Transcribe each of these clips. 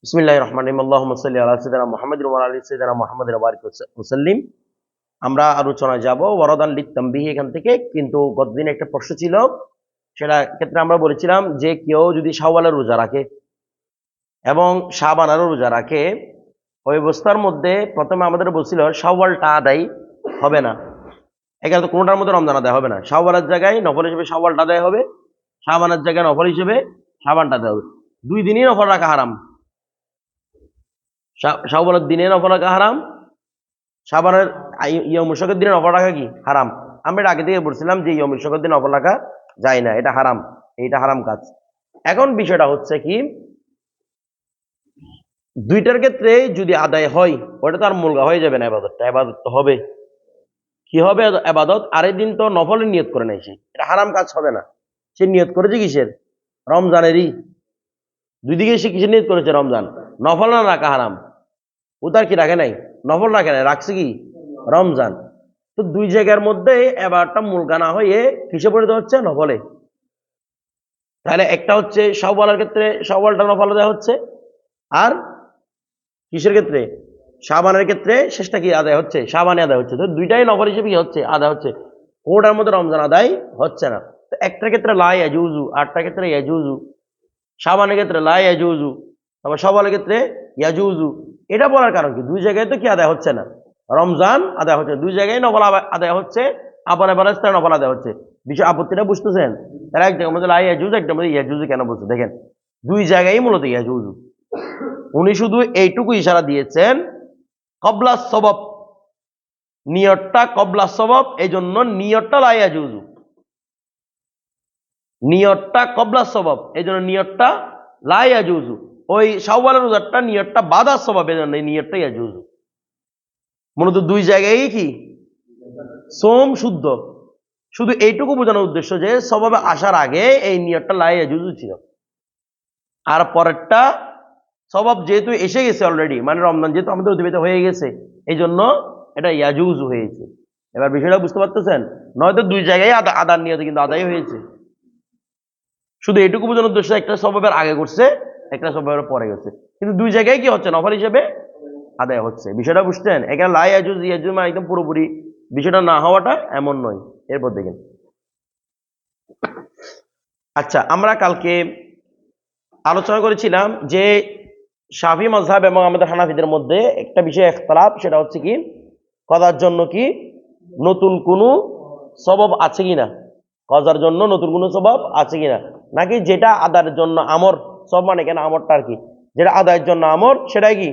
বিসমিল্লাহির রহমানির রহিম আল্লাহুম্মা সাল্লি আলা সাইয়্যিদিনা মুহাম্মাদিন ওয়া আলা আলি সাইয়্যিদিনা মুহাম্মাদিন ওয়া বারিক ওয়াসাল্লিম। আমরা আলোচনায় যাব ওয়ারাদান লিত-তানবিহ এখান থেকে। কিন্তু গতদিন একটা প্রশ্ন ছিল, সেটা ক্ষেত্রে আমরা বলেছিলাম যে কেউ যদি শাওয়ালের রোজা রাখে এবং শাবানেরও রোজা রাখে, ওই অবস্থার মধ্যে প্রথমে আমাদের বলছিল শাওয়ালটা আদায় হবে না। এখানে তো কোনোটার মধ্যে রমজান আদায় হবে না। শাওয়ালের জায়গায় নফল হিসেবে শাওয়ালটা আদায় হবে, শাবানের জায়গায় নফল হিসেবে শাবানটা আদায় হবে। দুই দিনই নফল রাখা হারাম। শাওয়ালের দিনে নফল রাখা হারাম, শাবানের ইয়ামুল শকের দিনে নফল রাখা কি হারাম। আমরা আগে থেকে বলছিলাম যে ইয়ামুল শকের দিনে নফল রাখা যায় না, এটা হারাম, এইটা হারাম কাজ। এখন বিষয়টা হচ্ছে কি, দুইটার ক্ষেত্রে যদি আদায় হয় ওটা তো আর মুলগা হয়ে যাবে না, আবাদতটা আবাদত তো হবে। কি হবে আবাদত? আরেক দিন তো নফলের নিয়ত করে নাই সে, এটা হারাম কাজ হবে না। সে নিয়ত করেছে কিসের? রমজানেরই। দুই দিকে সে কিসের নিয়ত করেছে? রমজান। নফল না রাখা হারাম। ও তার কি রাখে নাই? নফল রাখে নাই, রাখছে কি? রমজান। তো দুই জায়গার মধ্যে এবারটা মুলগা না হয়ে কিসে পরিণত হচ্ছে? নফলে। তাহলে একটা হচ্ছে শাওয়ালের ক্ষেত্রে শাওয়ালটা নফল দেওয়া হচ্ছে, আর কিসের ক্ষেত্রে? শাবানের ক্ষেত্রে শেষটা কি আদায় হচ্ছে? শাবানে আদায় হচ্ছে। তো দুইটাই নফল হিসেবে কি হচ্ছে? আদায় হচ্ছে। কোটার মধ্যে রমজান আদায় হচ্ছে না। তো একটার ক্ষেত্রে লা ইয়াজুজু, আটটার ক্ষেত্রে ইয়াজুজু। শাবানের ক্ষেত্রে লা ইয়াজুজু, তারপর শাওয়ালের ক্ষেত্রে ইয়াজুজু। এটা বলার কারণ কি? দুই জায়গায় তো কি আদায় হচ্ছে না? রমজান আদায় হচ্ছে, দুই জায়গায় নফল আদায় হচ্ছে, আবার নফল আদায় হচ্ছে। বিষয় আপত্তিটা বুঝতেছেন? তারা এক জায়গার মধ্যে লা ইয়াজুজু, একটা মধ্যে ইয়াজুজু কেন বলছে দেখেন। দুই জায়গায় মূলত ইয়াজুজু। উনি শুধু এইটুকু ইশারা দিয়েছেন কবলা সবব, নিয়তটা কবলা সবব, এই জন্য নিয়তটা লা ইয়াজুজু। নিয়তটা কবলা সবব, এই জন্য নিয়তটা লা ইয়াজুজু। ওই শাওয়ালের রোজাটা নিয়তটা বাদা সবব, এই জন্য নিয়তটা ইয়াজুজু। মূলত দুই জায়গায় কি সোম শুদ্ধ। শুধু এইটুকু বোঝানোর উদ্দেশ্য যে সবাবে আসার আগে এই নিয়তটা লা ইয়াজুজু ছিল, আর পরেরটা সবব যেহেতু এসে গেছে অলরেডি, মানে রমজান যেহেতু আমাদের অতিবাহিত হয়ে গেছে, এই জন্য এটা ইয়াজুজু হয়েছে। এবার বিষয়টা বুঝতে পারতেছেন? নয়তো দুই জায়গায় আদার নিয়তে কিন্তু আদায় হয়েছে। শুধু এটুকু বোঝানোর উদ্দেশ্য একটা সববের আগে করছে, একটা সববের পরে গেছে, কিন্তু দুই জায়গায় কি হচ্ছে? নফল হিসেবে আদায় হচ্ছে। বিষয়টা বুঝতেন? এখানে লা ইয়াজুজ ইয়াজুজ মানে একদম পুরোপুরি বিষয়টা না হওয়াটা এমন নয়। এরপর দেখেন, আচ্ছা আমরা কালকে আলোচনা করেছিলাম যে শাফি মাযহাব এবং আমাদের হানাফিদের মধ্যে একটা বিষয় ইখতিলাফ, সেটা হচ্ছে কি কদার জন্য কি নতুন কোনো সবব আছে কিনা, কজার জন্য নতুন কোনো সবব আছে কিনা, নাকি যেটা আদায়ের জন্য আমর সব, মানে কেন আমরটা আর কি, যেটা আদায়ের জন্য আমর সেটাই কি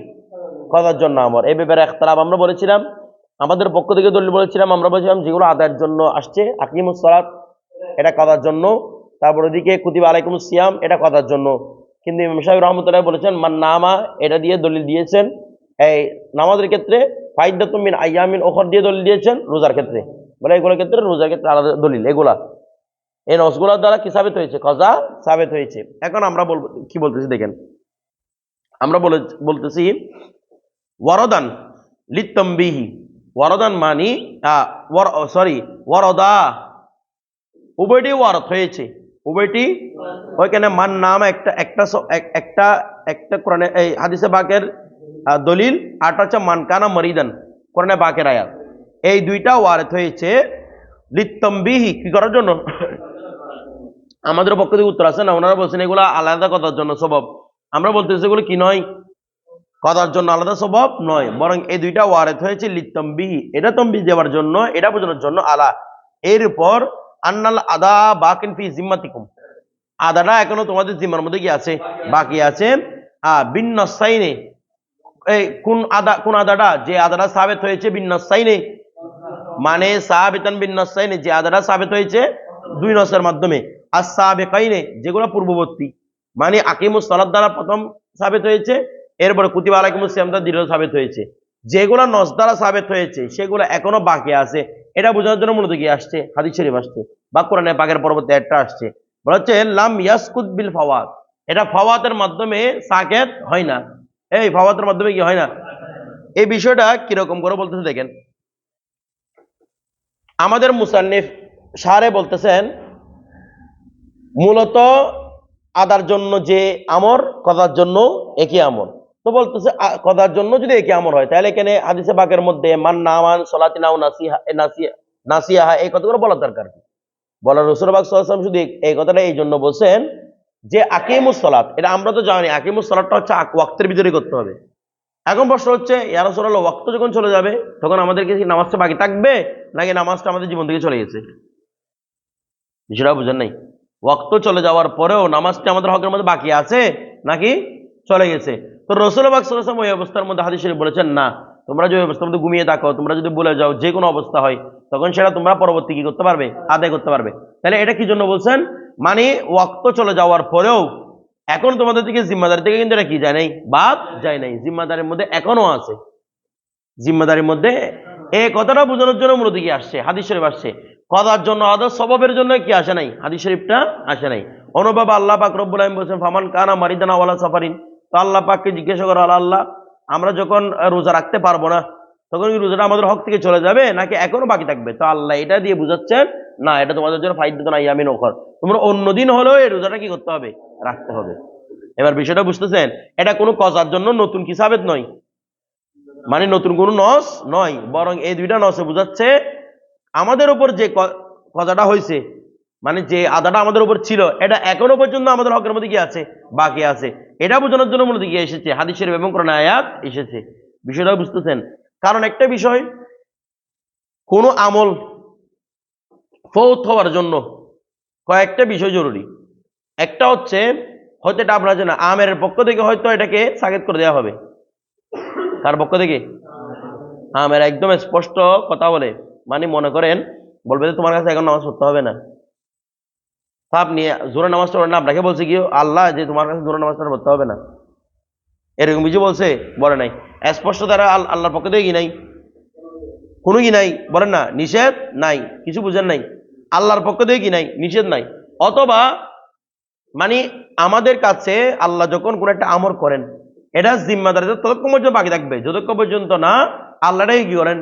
কজার জন্য আমর। এই ব্যাপারে ইখতিলাফ আমরা বলেছিলাম। আমাদের পক্ষ থেকে দলিল বলেছিলাম, আমরা বলেছিলাম যেগুলো আদায়ের জন্য আসছে, আকিমুস সালাত এটা কজার জন্য, তারপর ওদিকে কুতিবা আলাইকুমুস সিয়াম এটা কজার জন্য। কিন্তু ইমাম সাহেব রহমতুল্লাহ বলেছেন মান নামা, এটা দিয়ে দলিল দিয়েছেন এই নামাজের ক্ষেত্রে, ফাইদাতুম মিন আইয়ামিন উখর দিয়ে দলিল দিয়েছেন রোজার ক্ষেত্রে। বলে এগুলোর ক্ষেত্রে রোজার ক্ষেত্রে আলাদা দলিল, এগুলা এই নসগুলার দ্বারা কি সাবিত হয়েছে? কজা সাবিত হয়েছে। এখন আমরা বলবো কি বলতেছি দেখেন, আমরা বলতেছি ওয়ারদান লিত-তানবিহি। ওয়ারদান মানি ওয়ারদা, উভয়টি ওয়ারদ হয়েছে, উভয়টি। ওইখানে মান নাম একটা একটা একটা একটা কোরআনে এই হাদিসে পাকের দলিল, আরটা হচ্ছে মান কানা মরিদান কোরআনে পাকের আয়াত। এই দুইটা ওয়ারদ হয়েছে লিত-তানবিহি, কি করার জন্য? আমাদের পক্ষ থেকে উত্তর আছে না, ওনারা বলছেন এগুলো আলাদা কথার জন্য সবব। আমরা বলতেছি এগুলো কি নয়, কথার জন্য আলাদা স্বভাব নয়, বরং এই দুইটা ওয়ারেদ হয়েছে লিত-তানবিহি, এটা তনবিহ দেওয়ার জন্য, এটা বোঝানোর জন্য। আলা এরপর আন্নাল আদা বাকিন ফি জিম্মাতিকুম, আদাটা এখনো তোমাদের জিম্মার মধ্যে কি আছে? বাকি আছে। বিন্নাসাইনে, এই কোন আদাটা? যে আদাটা সাবেত হয়েছে বিন্নাসাইনে, মানে সাবিতান বিন্নাসাইনে, যে আদাটা সাবেত হয়েছে দুই নসের মাধ্যমে। আর সাবেকাইনে, যেগুলো পূর্ববর্তী, মানে আকিমুস সালাত দ্বারা প্রথম সাবেত হয়েছে, এরপরে কুতিবা আলাইকুমুস সিয়াম দ্বারা দ্বিতীয় সাবেত হয়েছে। যেগুলো নস দ্বারা সাবেত হয়েছে সেগুলো এখনো বাকি আছে, এটা বোঝানোর জন্য মূলত কি আসছে? হাদিস শরীফ আসছে বা কোরআনে পাকের পরবর্তী একটা আসছে, বলা হচ্ছে লাম ইয়াসকুত বিল ফাওয়াত, এটা ফাওয়াতের মাধ্যমে সাকেত হয় না। এই ফাওয়াতের মাধ্যমে কি হয় না? এই বিষয়টা কিরকম করে বলতেছে দেখেন, আমাদের মুসান্নিফ সারে বলতেছেন মূলত আদার জন্য যে আমর, কদার জন্য একই আমর। তো বলতেছে কদার জন্য যদি একে আমল হয়, তাহলে এখানে হাদিসে বাকের মধ্যে মান নামান সলাতি নাও নাসিহা নাসিয়া নাসিয়াহা এই কথাগুলো বলার দরকার কি? বলার রাসূল পাক সাল্লাল্লাহু আলাইহি ওয়াসাল্লাম শুধু এই কথাটা এই জন্য বলছেন যে আকিমুস সালাত, এটা আমরা তো জানি আকিমুস সালাতটা হচ্ছে ওয়াক্তের ভিতরে করতে হবে। এখন প্রশ্ন হচ্ছে ইয়া রাসূলুল্লাহ, ওয়াক্ত যখন চলে যাবে তখন আমাদেরকে কি নামাজটা বাকি থাকবে, নাকি নামাজটা আমাদের জীবন থেকে চলে গেছে? বিষয়টা বুঝেন নাই। ওয়াক্ত চলে যাওয়ার পরেও নামাজটা আমাদের হকের মধ্যে বাকি আছে নাকি চলে গেছে? তো রাসূল পাক সাল্লাল্লাহু আলাইহি ওয়াসাল্লাম ওই অবস্থার মধ্যে হাদিস শরীফ বলেছেন না, তোমরা যে অবস্থার মধ্যে ঘুমিয়ে থাকো, তোমরা যদি ভুলে যাও, যে কোনো অবস্থা হয়, তখন সেটা তোমরা পরবর্তী কি করতে পারবে? আদায় করতে পারবে। তাহলে এটা কি জন্য বলছেন? মানে ওয়াক্ত চলে যাওয়ার পরেও এখন তোমাদের থেকে জিম্মাদারি থেকে কিন্তু এটা কি যায় নাই, বাদ যায় নাই, জিম্মাদারির মধ্যে এখনো আছে। জিম্মাদারির মধ্যে এই কথাটা বোঝানোর জন্য মূলত কি আসছে, হাদিস শরীফ আসছে। কথার জন্য আদর স্বভাবের জন্য কি আসে নাই, হাদিস শরীফটা আসে নাই। অনুভব আল্লাহ পাক রব্বুল আলামিন বলেছেন ফামান কানা মারিদানা ওয়ালা সাফারিন। তো আল্লাহ পাককে জিজ্ঞাসা করা হলো, আল্লাহ আমরা যখন রোজা রাখতে পারবো না, তখন কি রোজাটা আমাদের হক থেকে চলে যাবে নাকি এখনো বাকি থাকবে? তো আল্লাহ এটা দিয়ে বুঝাচ্ছেন না, এটা তোমাদের জন্য ফাইদাতুন আইয়ামিন উখর, তোমরা অন্যদিন হলেও এই রোজাটা কি করতে হবে, রাখতে হবে। এবার বিষয়টা বুঝতেছেন? এটা কোনো কজার জন্য নতুন কি সাবেত নয়, মানে নতুন কোনো নস নয়, বরং এই দুইটা নসে বুঝাচ্ছে আমাদের উপর যে কজাটা হয়েছে, মানে যে আদাটা আমাদের উপর ছিল, এটা এখনো পর্যন্ত আমাদের হকের মধ্যে কি আছে, বাকি আছে। এটা বোঝানোর জন্য মূলত কি এসেছে, হাদিস শরীফ এবং কোরআন আয়াত এসেছে। বিষয়টা বুঝতেছেন? কারণ একটা বিষয়, কোন আমল ফৌত হওয়ার জন্য কয়েকটা বিষয় জরুরি। একটা হচ্ছে হয়তো এটা আপনারা জানেন, আমের পক্ষ থেকে হয়তো এটাকে সাকেত করে দেওয়া হবে। কার পক্ষ থেকে? আমের একদম স্পষ্ট কথা বলে, মানে মনে করেন বলবে যে তোমার কাছে এখন নামাজ পড়তে হবে না, আপনি জোরে নামাজটা পড়েন না, আপনাকে বলছে কি আল্লাহ যে তোমার কাছে জোরে নামাজটা পড়তে হবে না, এরকম কিছু বলছে? বলে নাই। স্পষ্ট তারা আল্লাহর পক্ষ থেকে কি নাই, কোনো কি নাই, বলেন না, নিষেধ নাই, কিছু বুঝেন নাই, আল্লাহর পক্ষ থেকে কি নাই, নিষেধ নাই। অথবা মানে আমাদের কাছে আল্লাহ যখন কোন একটা আমর করেন, এটা জিম্মাদারি ততক্ষণ পর্যন্ত বাকি থাকবে যতক্ষণ পর্যন্ত না আল্লাহটাই কি করেন,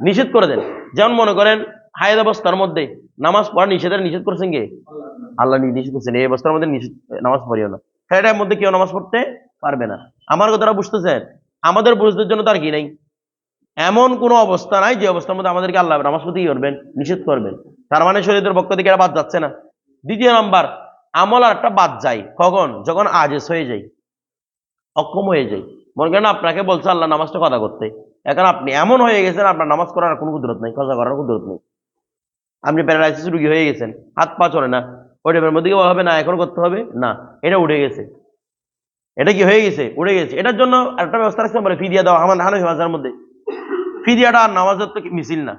নিষেধ করে দেন। যেমন মনে করেন হায়াত অবস্থার মধ্যে নামাজ পড়া নিষেধের নিষেধ করছেন কে? আল্লাহ নিষেধ করছেন এই অবস্থার মধ্যে নামাজ পড়িও না, এটার মধ্যে কেউ নামাজ পড়তে পারবে না। আমার কথাটা বুঝতেছেন? আমাদের বুঝতে জন্য তার কি নাই, এমন কোন অবস্থা নাই যে অবস্থার মধ্যে আমাদেরকে আল্লাহ নামাজ পড়তে কি করবেন, নিষেধ করবেন। তার মানে শরীয়তের পক্ষ থেকে এটা বাদ যাচ্ছে না। দ্বিতীয় নাম্বার, আমল আর একটা বাদ যায় কখন, যখন আজেজ হয়ে যায়, অক্ষম হয়ে যায়। মনে করেন আপনাকে বলছে আল্লাহ নামাজটা কথা করতে, এখন আপনি এমন হয়ে গেছেন আপনার নামাজ করার কোনো কুদরত নেই, কথা করার কুদরত নেই, আপনি প্যারালাইসিস রুগী হয়ে গেছেন, হাত পা চলে না, ওই টাইমের মধ্যে কি বলা হবে না এখন করতে হবে না, এটা উঠে গেছে, এটা কি হয়ে গেছে, উঠে গেছে। এটার জন্য একটা ব্যবস্থা রাখতে বলে ফিদিয়া দেওয়া, আমার হানফি মাযহাবের মধ্যে ফিদিয়াটা আর নামাজের তো মিছিল না,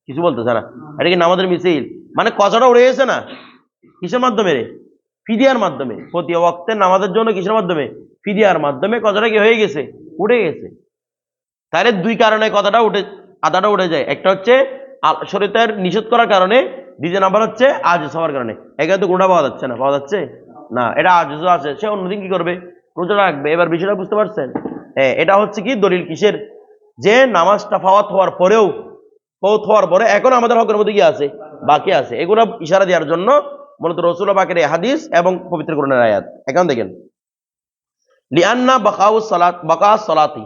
কিছু বলতেছে না, এটা কি নামাজের মিছিল? মানে কথাটা উড়ে গেছে না, কিসের মাধ্যমে রে, ফিদিয়ার মাধ্যমে। প্রতি ওয়াক্তের নামাজের জন্য কিসের মাধ্যমে, ফিদিয়ার মাধ্যমে কথাটা কি হয়ে গেছে, উঠে গেছে। তাহলে দুই কারণে কথাটা আদাটা উঠে যায়। একটা হচ্ছে শরীয়তের নিষেধ করার কারণে, দ্বিতীয় নাম্বার হচ্ছে আজেজ হওয়ার কারণে। এখানে তো কোনটা পাওয়া যাচ্ছে না, পাওয়া যাচ্ছে না, এটা আজেজও আছে, সে অন্যদিন কি করবে, রোজা রাখবে। এবার বিষয়টা বুঝতে পারছেন? এটা হচ্ছে কি দলিল কিসের, যে নামাজটা ফাওয়াত হওয়ার পরেও, ফৌত হওয়ার পরে এখন আমাদের হকের মধ্যে কি আছে, বাকি আছে। এগুলো ইশারা দেওয়ার জন্য মূলত রাসূল পাকের এই হাদিস এবং পবিত্র কোরআনের আয়াত। এখন দেখেন, লিআন্না বাকাউস সালাত বাকাস সালাতি,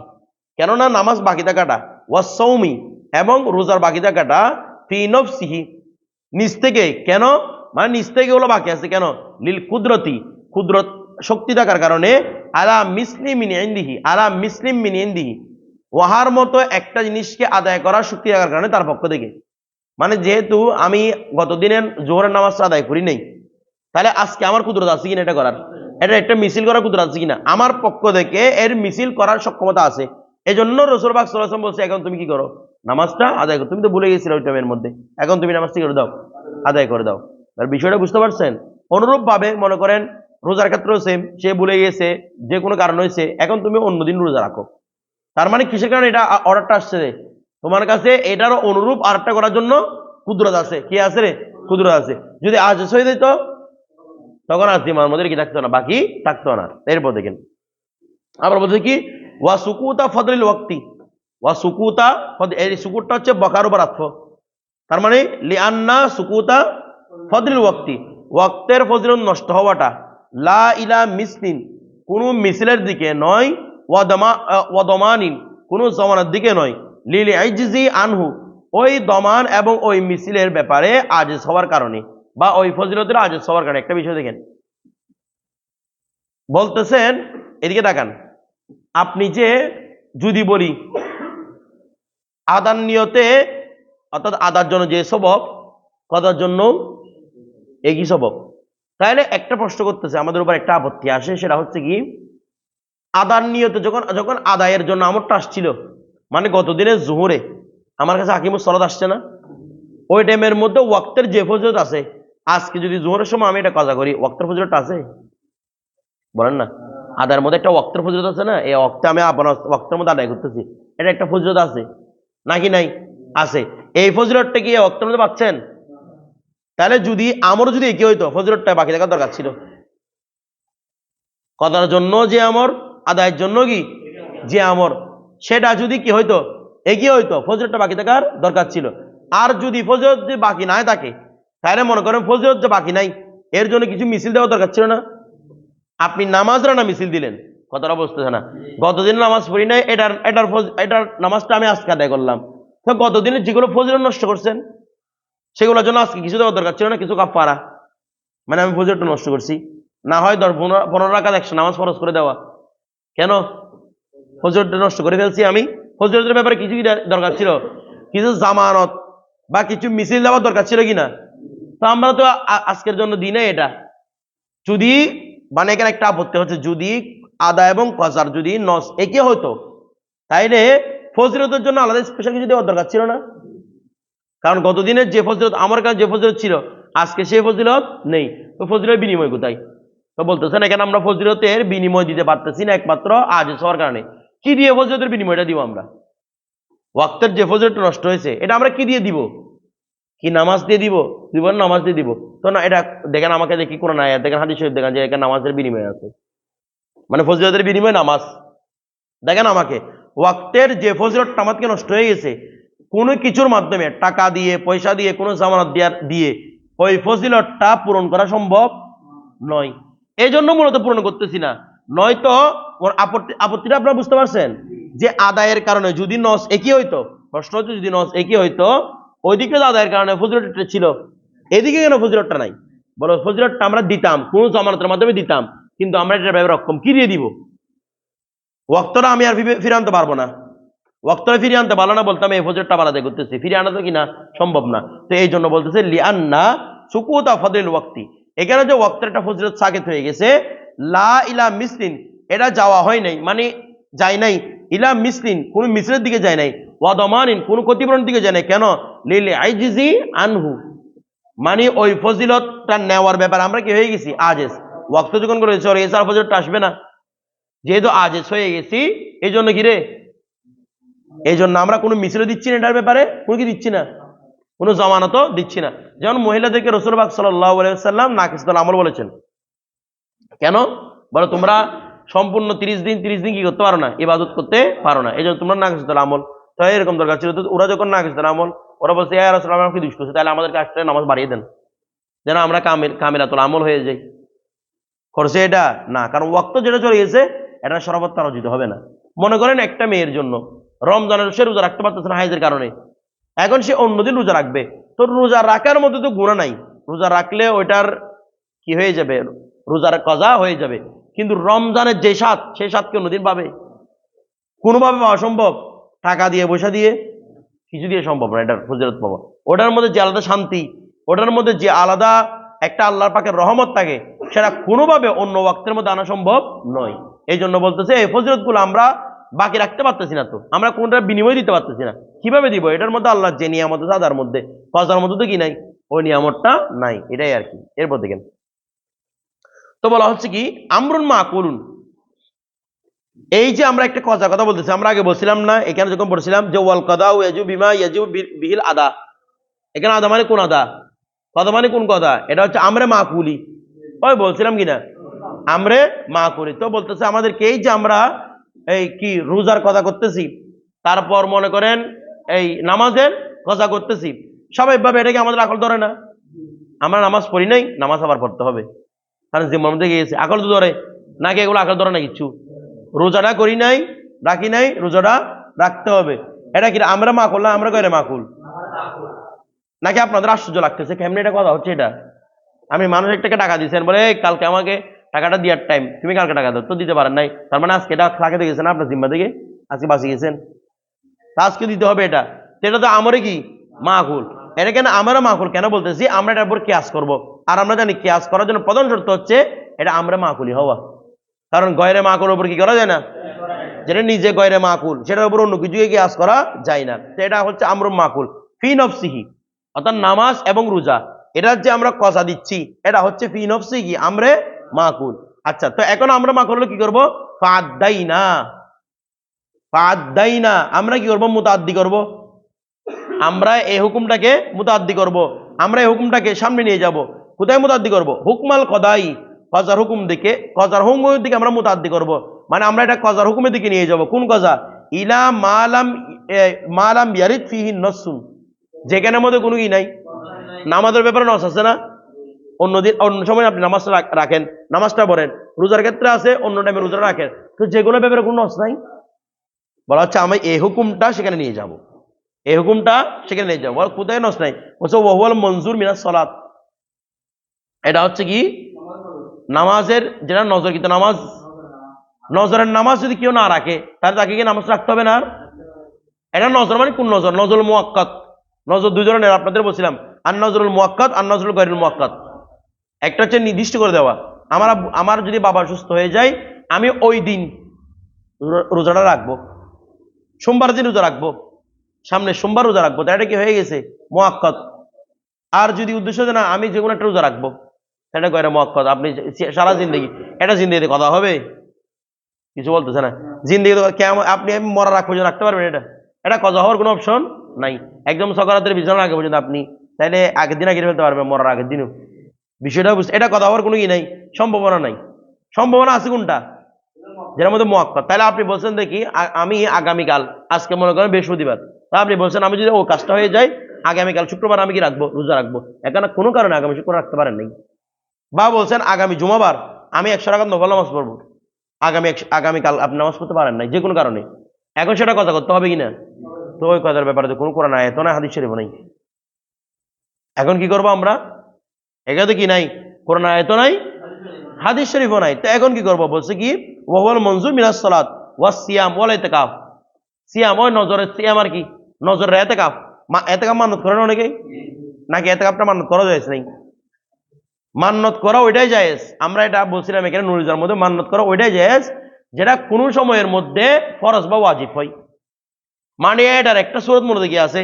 কেননা নামাজ বাকি থাকাটা, ওয়াস সাওমি এবং রোজার বাকি থাকাটা, ফি নফসিহি নিজ থেকে, কেন মানে নিজ থেকে হলো বাকি আছে কেন, লিল কুদরতি কুদরত শক্তি থাকার কারণে, আলা মিসলিম মিন ইনদিহি আলা মিসলিম মিন ইনদিহি ওয়াহার মতো একটা জিনিসকে আদায় করার শক্তি থাকার কারণে তার পক্ষ থেকে। মানে যেহেতু আমি গতদিনের জোহরের নামাজটা আদায় করি নাই, তাহলে আজকে আমার কুদরত আছে কিনা এটা করার, এটা একটা মিছিল করার কুদরত আছে কিনা, আমার পক্ষ থেকে এর মিছিল করার সক্ষমতা আছে। এই জন্য রাসূল পাক সাল্লাল্লাহু আলাইহি ওয়াসাল্লাম বলছে এখন তুমি কি করো, নামাজটা আদায় করো, তুমি তো ভুলে গেছিলে ওই টাইমের মধ্যে, এখন তুমি নামাজটা করে দাও, আদায় করে দাও। আর বিষয়টা বুঝতে পারছেন? অনুরূপ ভাবে মনে করেন রোজার ক্ষেত্রেও সেম, সে ভুলে গেছে, যে কোনো কারণ হয়েছে, এখন তুমি অন্যদিন রোজা রাখো। তার মানে কিসের কারণে এটা অর্ডারটা আসছে, তোমার কাছে এটারও অনুরূপ আরেকটা করার জন্য কুদরত আছে, কি আছে রে, কুদরত আছে। যদি আজ হয়ে যেত তখন আর জিমার মধ্যে কি থাকতো না, বাকি থাকতো না। এরপর দেখেন আবার বলছে কি, ওয়া সুকুতা ফদলিল ওয়াক্তি, ওয়া সুকুতা, এই সুকুতটা হচ্ছে বকার উপর আত্ম। তার মানে লিআন্না সুকুতা ফদলিল ওয়াক্তি, ওয়াক্তের ফজিলত নষ্ট হওয়াটা, লা ইলা মিসলিন কোন মিছিলের দিকে নয়, ওয়াদমানিন কোনো জমানার দিকে নয়, লিল আইজিজি আনহু ওই দমান এবং ওই মিছিলের ব্যাপারে আজিজ হওয়ার কারণে বা ওই ফজিলতের আজিজ হওয়ার কারণে। একটা বিষয় দেখেন, বলতেছেন এদিকে তাকান, আপনি যে যদি বলি আদার নিয়তে অর্থাৎ আদার জন্য যে সবব কদার জন্য একই সবব, তাহলে একটা প্রশ্ন করতেছে আমাদের উপর একটা আপত্তি আসে, সেটা হচ্ছে কি আদার নিয়তে যখন যখন আদায়ের জন্য আমরটা আসছিল, মানে গতদিনের জোহরে আমার কাছে হাকিমুস সালাত আসছে না, ওই টাইমের মধ্যে ওয়াক্তের যে ফজিলত আছে, আজকে যদি জোহরের সময় আমি এটা কাজা করি ওয়াক্তের ফজিলতটা আছে? বলেন না, আদায়ের মধ্যে একটা ওয়াক্তের ফজিলত আছে না, এই ওয়াক্তে আমি আপনার ওয়াক্তের মধ্যে আদায় করতেছি, এটা একটা ফজিলত আছে নাকি নাই? আছে। এই ফজিলতটা কি এই ওয়াক্তের মধ্যে পাচ্ছেন? তাহলে যদি আমারও যদি একই হইতো ফজিলতটা বাকি থাকার দরকার ছিল। কথার জন্য যে আমর, আদায়ের জন্য কি যে আমর, সেটা যদি কি হইতো একই হইতো, ফজিলতটা বাকি থাকার দরকার ছিল। আর যদি ফজিলত যে বাকি নাই থাকে, তাহলে মনে করেন ফজিলত যে বাকি নাই, এর জন্য কিছু মিছিল দেওয়া দরকার ছিল না? আপনি নামাজরা না মিছিল দিলেন, কথাটা বুঝতেছে না। গতদিন নামাজ পড়ি নাই, এটার নামাজটা আমি আজকে আদায় করলাম, তো গতদিনের যেগুলো ফজিলত নষ্ট করছেন সেগুলোর জন্য আজকে কিছু দেওয়ার দরকার ছিল না, কিছু কাফারা, মানে আমি ফজিলতটা নষ্ট করছি, না হয় 10-15 রাকাত একশো নামাজ ফরজ করে দেওয়া, কেন ফজিলতটা নষ্ট করে ফেলছি আমি? ফজিলতের ব্যাপারে কিছু কি দরকার ছিল? কিছু জামানত বা কিছু মিছিল দেওয়ার দরকার ছিল কিনা? তো আমরা তো আজকের জন্য দিনে এটা যদি, মানে এখানে একটা আপত্তি হচ্ছে, যদি আদা এবং কসার যদি নস একই হতো, তাইলে ফজিলতের জন্য আলাদা স্পেশাল কিছু দেওয়ার দরকার ছিল না, কারণ গতদিনের যে ফজিলত আমার কাছে যে ফজিলত ছিল আজকে সেই ফজিলত নেই, তো ফজিলের বিনিময় কোথায়? তো বলতেছেন এখানে আমরা ফজিলতের বিনিময় দিতে পারতেছি না একমাত্র আজিজ হওয়ার কারণে। কি দিয়ে ফজিলতের বিনিময়টা দিব আমরা? ওয়াক্তের যে ফজিলতটা নষ্ট হয়েছে এটা আমরা কি দিয়ে দিব? কি নামাজ দিয়ে দিব? নামাজ দিয়ে দিব? তো না, এটা দেখেন আমাকে দেখি কোন না দেখেন হাদিস শরীফ দেখেন যে এখানে নামাজের বিনিময় আছে, মানে ফজিলতের বিনিময় নামাজ। দেখেন আমাকে ওয়াক্তের যে ফজিলতটা আমাকে নষ্ট হয়ে গেছে কোনো কিছুর মাধ্যমে, টাকা দিয়ে পয়সা দিয়ে কোনো জামানত দিয়ে ওই ফজিলতটা পূরণ করা সম্ভব নয়, এই জন্য মূলত পূরণ করতেছি না। নয়তো ওর আপত্তিটা আপনারা বুঝতে পারছেন যে আদায়ের কারণে যদি নস একই হইতো, প্রশ্ন হচ্ছে যদি নস একই হইতো ওইদিকে আদায়ের কারণে ফজিলতটা ছিল, এদিকে কেন ফজিলতটা নাই? বলো ফজিলতটা আমরা দিতাম কোন জামানতের মাধ্যমে দিতাম, কিন্তু আমরা এটার ব্যাপারে রক্ষম কি দিয়ে দিব? ওয়াক্তটা আমি আর ফিরে আনতে পারবো না, ওয়াক্তটা ফিরিয়ে আনতে পারলো না, বলতাম এই ফজরটা বানাতে করতেছি, ফিরিয়ে আনা তো কিনা সম্ভব না। তো এই জন্য বলতেছে লিআন্না সুকুতা ফদলিল ওয়াক্তি, এখানে যে ওয়াক্তের একটা ফজিলত সাকিত হয়ে গেছে, লা ইলা মিসলিন এটা যাওয়া হয় নাই, মানে যায় নাই, ইলা মিসলিন কোন মিসলের দিকে যায় নাই, ওয়াদমানিন কোন ক্ষতিপূরণের দিকে যায় নাই, কেন লিল আইজিজি আনহু, মানে ওই ফজিলতটা নেওয়ার ব্যাপার আমরা কি হয়ে গেছি আজেজ, ওয়াক্ত যখন করে চলে গেছে আর ফজিলতটা আসবে না, যেহেতু আজেজ হয়ে গেছি এই জন্য কি রে, এই জন্য আমরা কোনো মিছিলে দিচ্ছি না, এটার ব্যাপারে কোনো কি দিচ্ছি না, কোনো জামানতও দিচ্ছি না। যেমন মহিলাদেরকে রাসূলুল্লাহ সাল্লাল্লাহু আলাইহি ওয়াসাল্লাম নাকিসুল আমল বলেছেন, কেন বলো তোমরা সম্পূর্ণ 30 দিন কি করতে পারো না, ইবাদত করতে পারো না, এই জন্য তোমরা নাকিসুল আমল। তো এরকম দরকার ছিল, তো ওরা যখন নাকিসুল আমল, ওরা বলছে ইয়া রাসূলুল্লাহ আমরা কি দুষ্ট করছি, তাহলে আমাদেরকে একটা নামাজ বাড়িয়ে দেন যেন আমরা কামিলাতুল আমল হয়ে যাই। করছে এটা না, কারণ ওয়াক্ত যেটা চলে গেছে এটা সর্বত্র আলোচিত হবে না। মনে করেন একটা মেয়ের জন্য রমজানের সে রোজা রাখতে পারতেছে না হাইজের কারণে, এখন সে অন্যদিন রোজা রাখবে, তো রোজা রাখার মধ্যে তো গুনাহ নাই, রোজা রাখলে ওইটার কি হয়ে যাবে, রোজার কজা হয়ে যাবে, কিন্তু রমজানের যে স্বাদ সেই স্বাদ কি অন্যদিন পাবে? কোনোভাবে পাওয়া সম্ভব? টাকা দিয়ে পয়সা দিয়ে কিছু দিয়ে সম্ভব না এটার ফজিলত পাওয়া। ওটার মধ্যে যে আলাদা শান্তি, ওটার মধ্যে যে আলাদা একটা আল্লাহর পাকের রহমত থাকে, সেটা কোনোভাবে অন্য ওয়াক্তের মধ্যে আনা সম্ভব নয়। এই জন্য বলতেছে এই ফজিলত গুলো আমরা বাকি রাখতে পারতেছি না, তো আমরা কোনটার বিনিময় দিতে পারতেছি না, কিভাবে দিব? এটার মধ্যে আল্লাহ যে নিয়ামত আছে তার মধ্যে, ফজরের মধ্যে তো কি নাই, ওই নিয়ামতটা নাই, এটাই আর কি। এরপর দেখেন তো বলা হচ্ছে কি আমরুন মাকুলুন, এই যে আমরা একটা কথা বলতেছি, আমরা আগে বলছিলাম না এখানে যখন বলছিলাম যে ওয়াল কাদা ইয়াজু বিমা ইয়াজু বিহিল আদা, এখানে আদা মানে কোন আদা, কথা মানে কোন কথা, এটা হচ্ছে আমরে মাকুলি, ওই বলছিলাম কিনা আমরে মাকুলি। তো বলতেছে আমাদেরকে এই যে আমরা এই কি রোজার কথা করতেছি, তারপর মনে করেন এই নামাজের কথা করতেছি, স্বাভাবিকভাবে এটাকে আমাদের আকল ধরে না, আমরা নামাজ পড়ি নাই, নামাজ আবার পড়তে হবে, কারণ জিম্মার মধ্যে গিয়েছে, আকল তো ধরে নাকি? এগুলো আকল ধরে না কিচ্ছু, রোজাটা করি নাই, রাখি নাই, রোজাটা রাখতে হবে। এটা কি আমরা মাকুল না আমরা গয়রে মাকুল? নাকি আপনাদের আশ্চর্য লাগতেছে কেমনি এটা কথা হচ্ছে? এটা আমি মানুষ একটাকে টাকা দিয়েছেন, বলে "এই, কালকে আমাকে টাকাটা দেওয়ার টাইম, তুমি কালকে টাকা দাও", তো দিতে পারেন নাই, তার মানে আজকে এটা লাগাতে গেছেন আপনার জিম্মা থেকে, আজকে বাঁচিয়ে গেছেন, তা আজকে দিতে হবে এটা। তো এটা তো আমরে কি মাকুল। এটা কেন আমরা মাকুল কেন বলতেছি? আমরা এটার উপর কিয়াস করব, আর আমরা জানি কিয়াস করার জন্য প্রধান শর্ত হচ্ছে এটা আমরা মাকুলি হওয়া। কারণ গয়রে মাকুলের উপর কি করা যায় না? যেটা নিজে গয়রে মাকুল সেটার উপর অন্য কিছুকে কিয়াস করা যায় না। তো এটা হচ্ছে আমরুম মাকুল ফি নফসিহি, অর্থাৎ নামাজ এবং রোজা এটার যে আমরা কজা দিচ্ছি এটা হচ্ছে ফি নফসিহি আমরে মাকুল। আচ্ছা, তো এখন আমরা মাকুল হলে কি করবো? ফাদ্দাইনা, ফাদ্দাইনা আমরা কি করবো? মুতাআদ্দি করব। আমরা এই হুকুমটাকে মুতাআদ্দি করব, আমরা এই হুকুমটাকে সামনে নিয়ে যাব। কোথায় মুতাআদ্দি করব? হুকমাল কদাই, কজার হুকুম দিকে, কজার হুকুমের দিকে আমরা মুতাআদ্দি করব। মানে আমরা এটা কজার হুকুমের দিকে নিয়ে যাব। কোন কজা? ইলা মালাম মালাম ইয়ারিদ ফিহি নসুন, যেখানের মধ্যে কোনো কি নাই, নামাজের ব্যাপারে নস আছে না? অন্যদিন অন্য সময় আপনি নামাজটা রাখেন, নামাজটা পড়েন, রোজার ক্ষেত্রে আছে, অন্য টাইমে রোজা রাখেন, তো যেগুলো ব্যাপারে কোনো নস নাই, বলা হচ্ছে আমি এই হুকুমটা সেখানে নিয়ে যাব, এই হুকুমটা সেখানে নিয়ে যাবো। কোথায় নস নাই? বলছে ওয়াহুয়াল মনজুর মিনাস সালাত, এটা হচ্ছে কি নামাজের যেটা নজরকৃত নামাজ। নজরের নামাজ যদি কেউ না রাখে তাহলে তাকে কি নামাজ রাখতে হবে না? এটা নজর মানে কোন নজর? নজরুল মুআক্কাদ। নজর দুই ধরনের আপনাদের বলছিলাম, আর নজরুল মুআক্কাদ আর নজরুল গায়রুল মুআক্কাদ। একটা হচ্ছে নির্দিষ্ট করে দেওয়া, আমার যদি বাবা সুস্থ হয়ে যায় আমি ওই দিন রোজাটা রাখবো, সোমবার দিন রোজা রাখবো, সামনে সোমবার রোজা রাখবো, তাই এটা কি হয়ে গেছে মুআক্কাদ। আর যদি উদ্দেশ্য না আমি যে কোনো একটা রোজা রাখবো, সেটা গয়রে মুআক্কাদ। আপনি সারা জিন্দগি, এটা জিন্দগিতে কথা হবে? কিছু বলতেছে না। জিন্দগিতে কেমন আপনি মরার রাখ পর্যন্ত রাখতে পারবেন? এটা এটা কজা হওয়ার কোনো অপশন নাই। একদম সকালের বিছানার আগে পর্যন্ত আপনি তাইলে আগের দিন আগে ফেলতে পারবেন, মরার আগের দিনও। বিষয়টা বুঝতে, এটা কথা হওয়ার কোনো কি নাই, সম্ভাবনা নাই। সম্ভাবনা আছে কোনটা? যেটার মধ্যে মুআক্কাদ। তাহলে আপনি বলছেন দেখি আমি আগামীকাল, আজকে মনে করেন বৃহস্পতিবার, তা আপনি বলছেন আমি যদি ও কাজটা হয়ে যায় আগামীকাল শুক্রবার আমি কি রাখবো? রোজা রাখবো। এখানে কোনো কারণে আগামী শুক্রবার রাখতে পারেন নাই। বা বলছেন আগামী জুমাবার আমি 100 রাকাত নফল নামাজ পড়বো, আগামীকাল আপনি নামাজ পড়তে পারেন নাই যে কোনো কারণে, এখন সেটা কথা করতে হবে কিনা? তো ওই কথার ব্যাপারে তো কোনো কোরআন আয়াত নাই, হাদিস শরীফ নাই। এখন কি করবো আমরা? এখানে কি নাই, কোরআন আয়াত নাই, হাদিস শরীফও নাই। তো এখন কি করবো? বলছে কি ওয়াহুয়াল মনজুর মিনাস সালাত ওয়াস সিয়াম ওয়াল ইতিকাফ। সিয়াম ওই নজরের সিয়াম, আর কি নজরের ইতিকাফ। ইতিকাফ মান্নত করেন অনেকেই, নাকি ইতিকাফটা মান্নত করা যায় নাই? মান্নত করা ওইটাই জায়েজ। আমরা এটা বলছিলাম এখানে নুরুজার মধ্যে মান্নত করা ওইটাই জায়েজ যেটা কোন সময়ের মধ্যে ফরজ বা ওয়াজিব হয়। মানে এটার একটা সূরত মধ্যে কি আছে,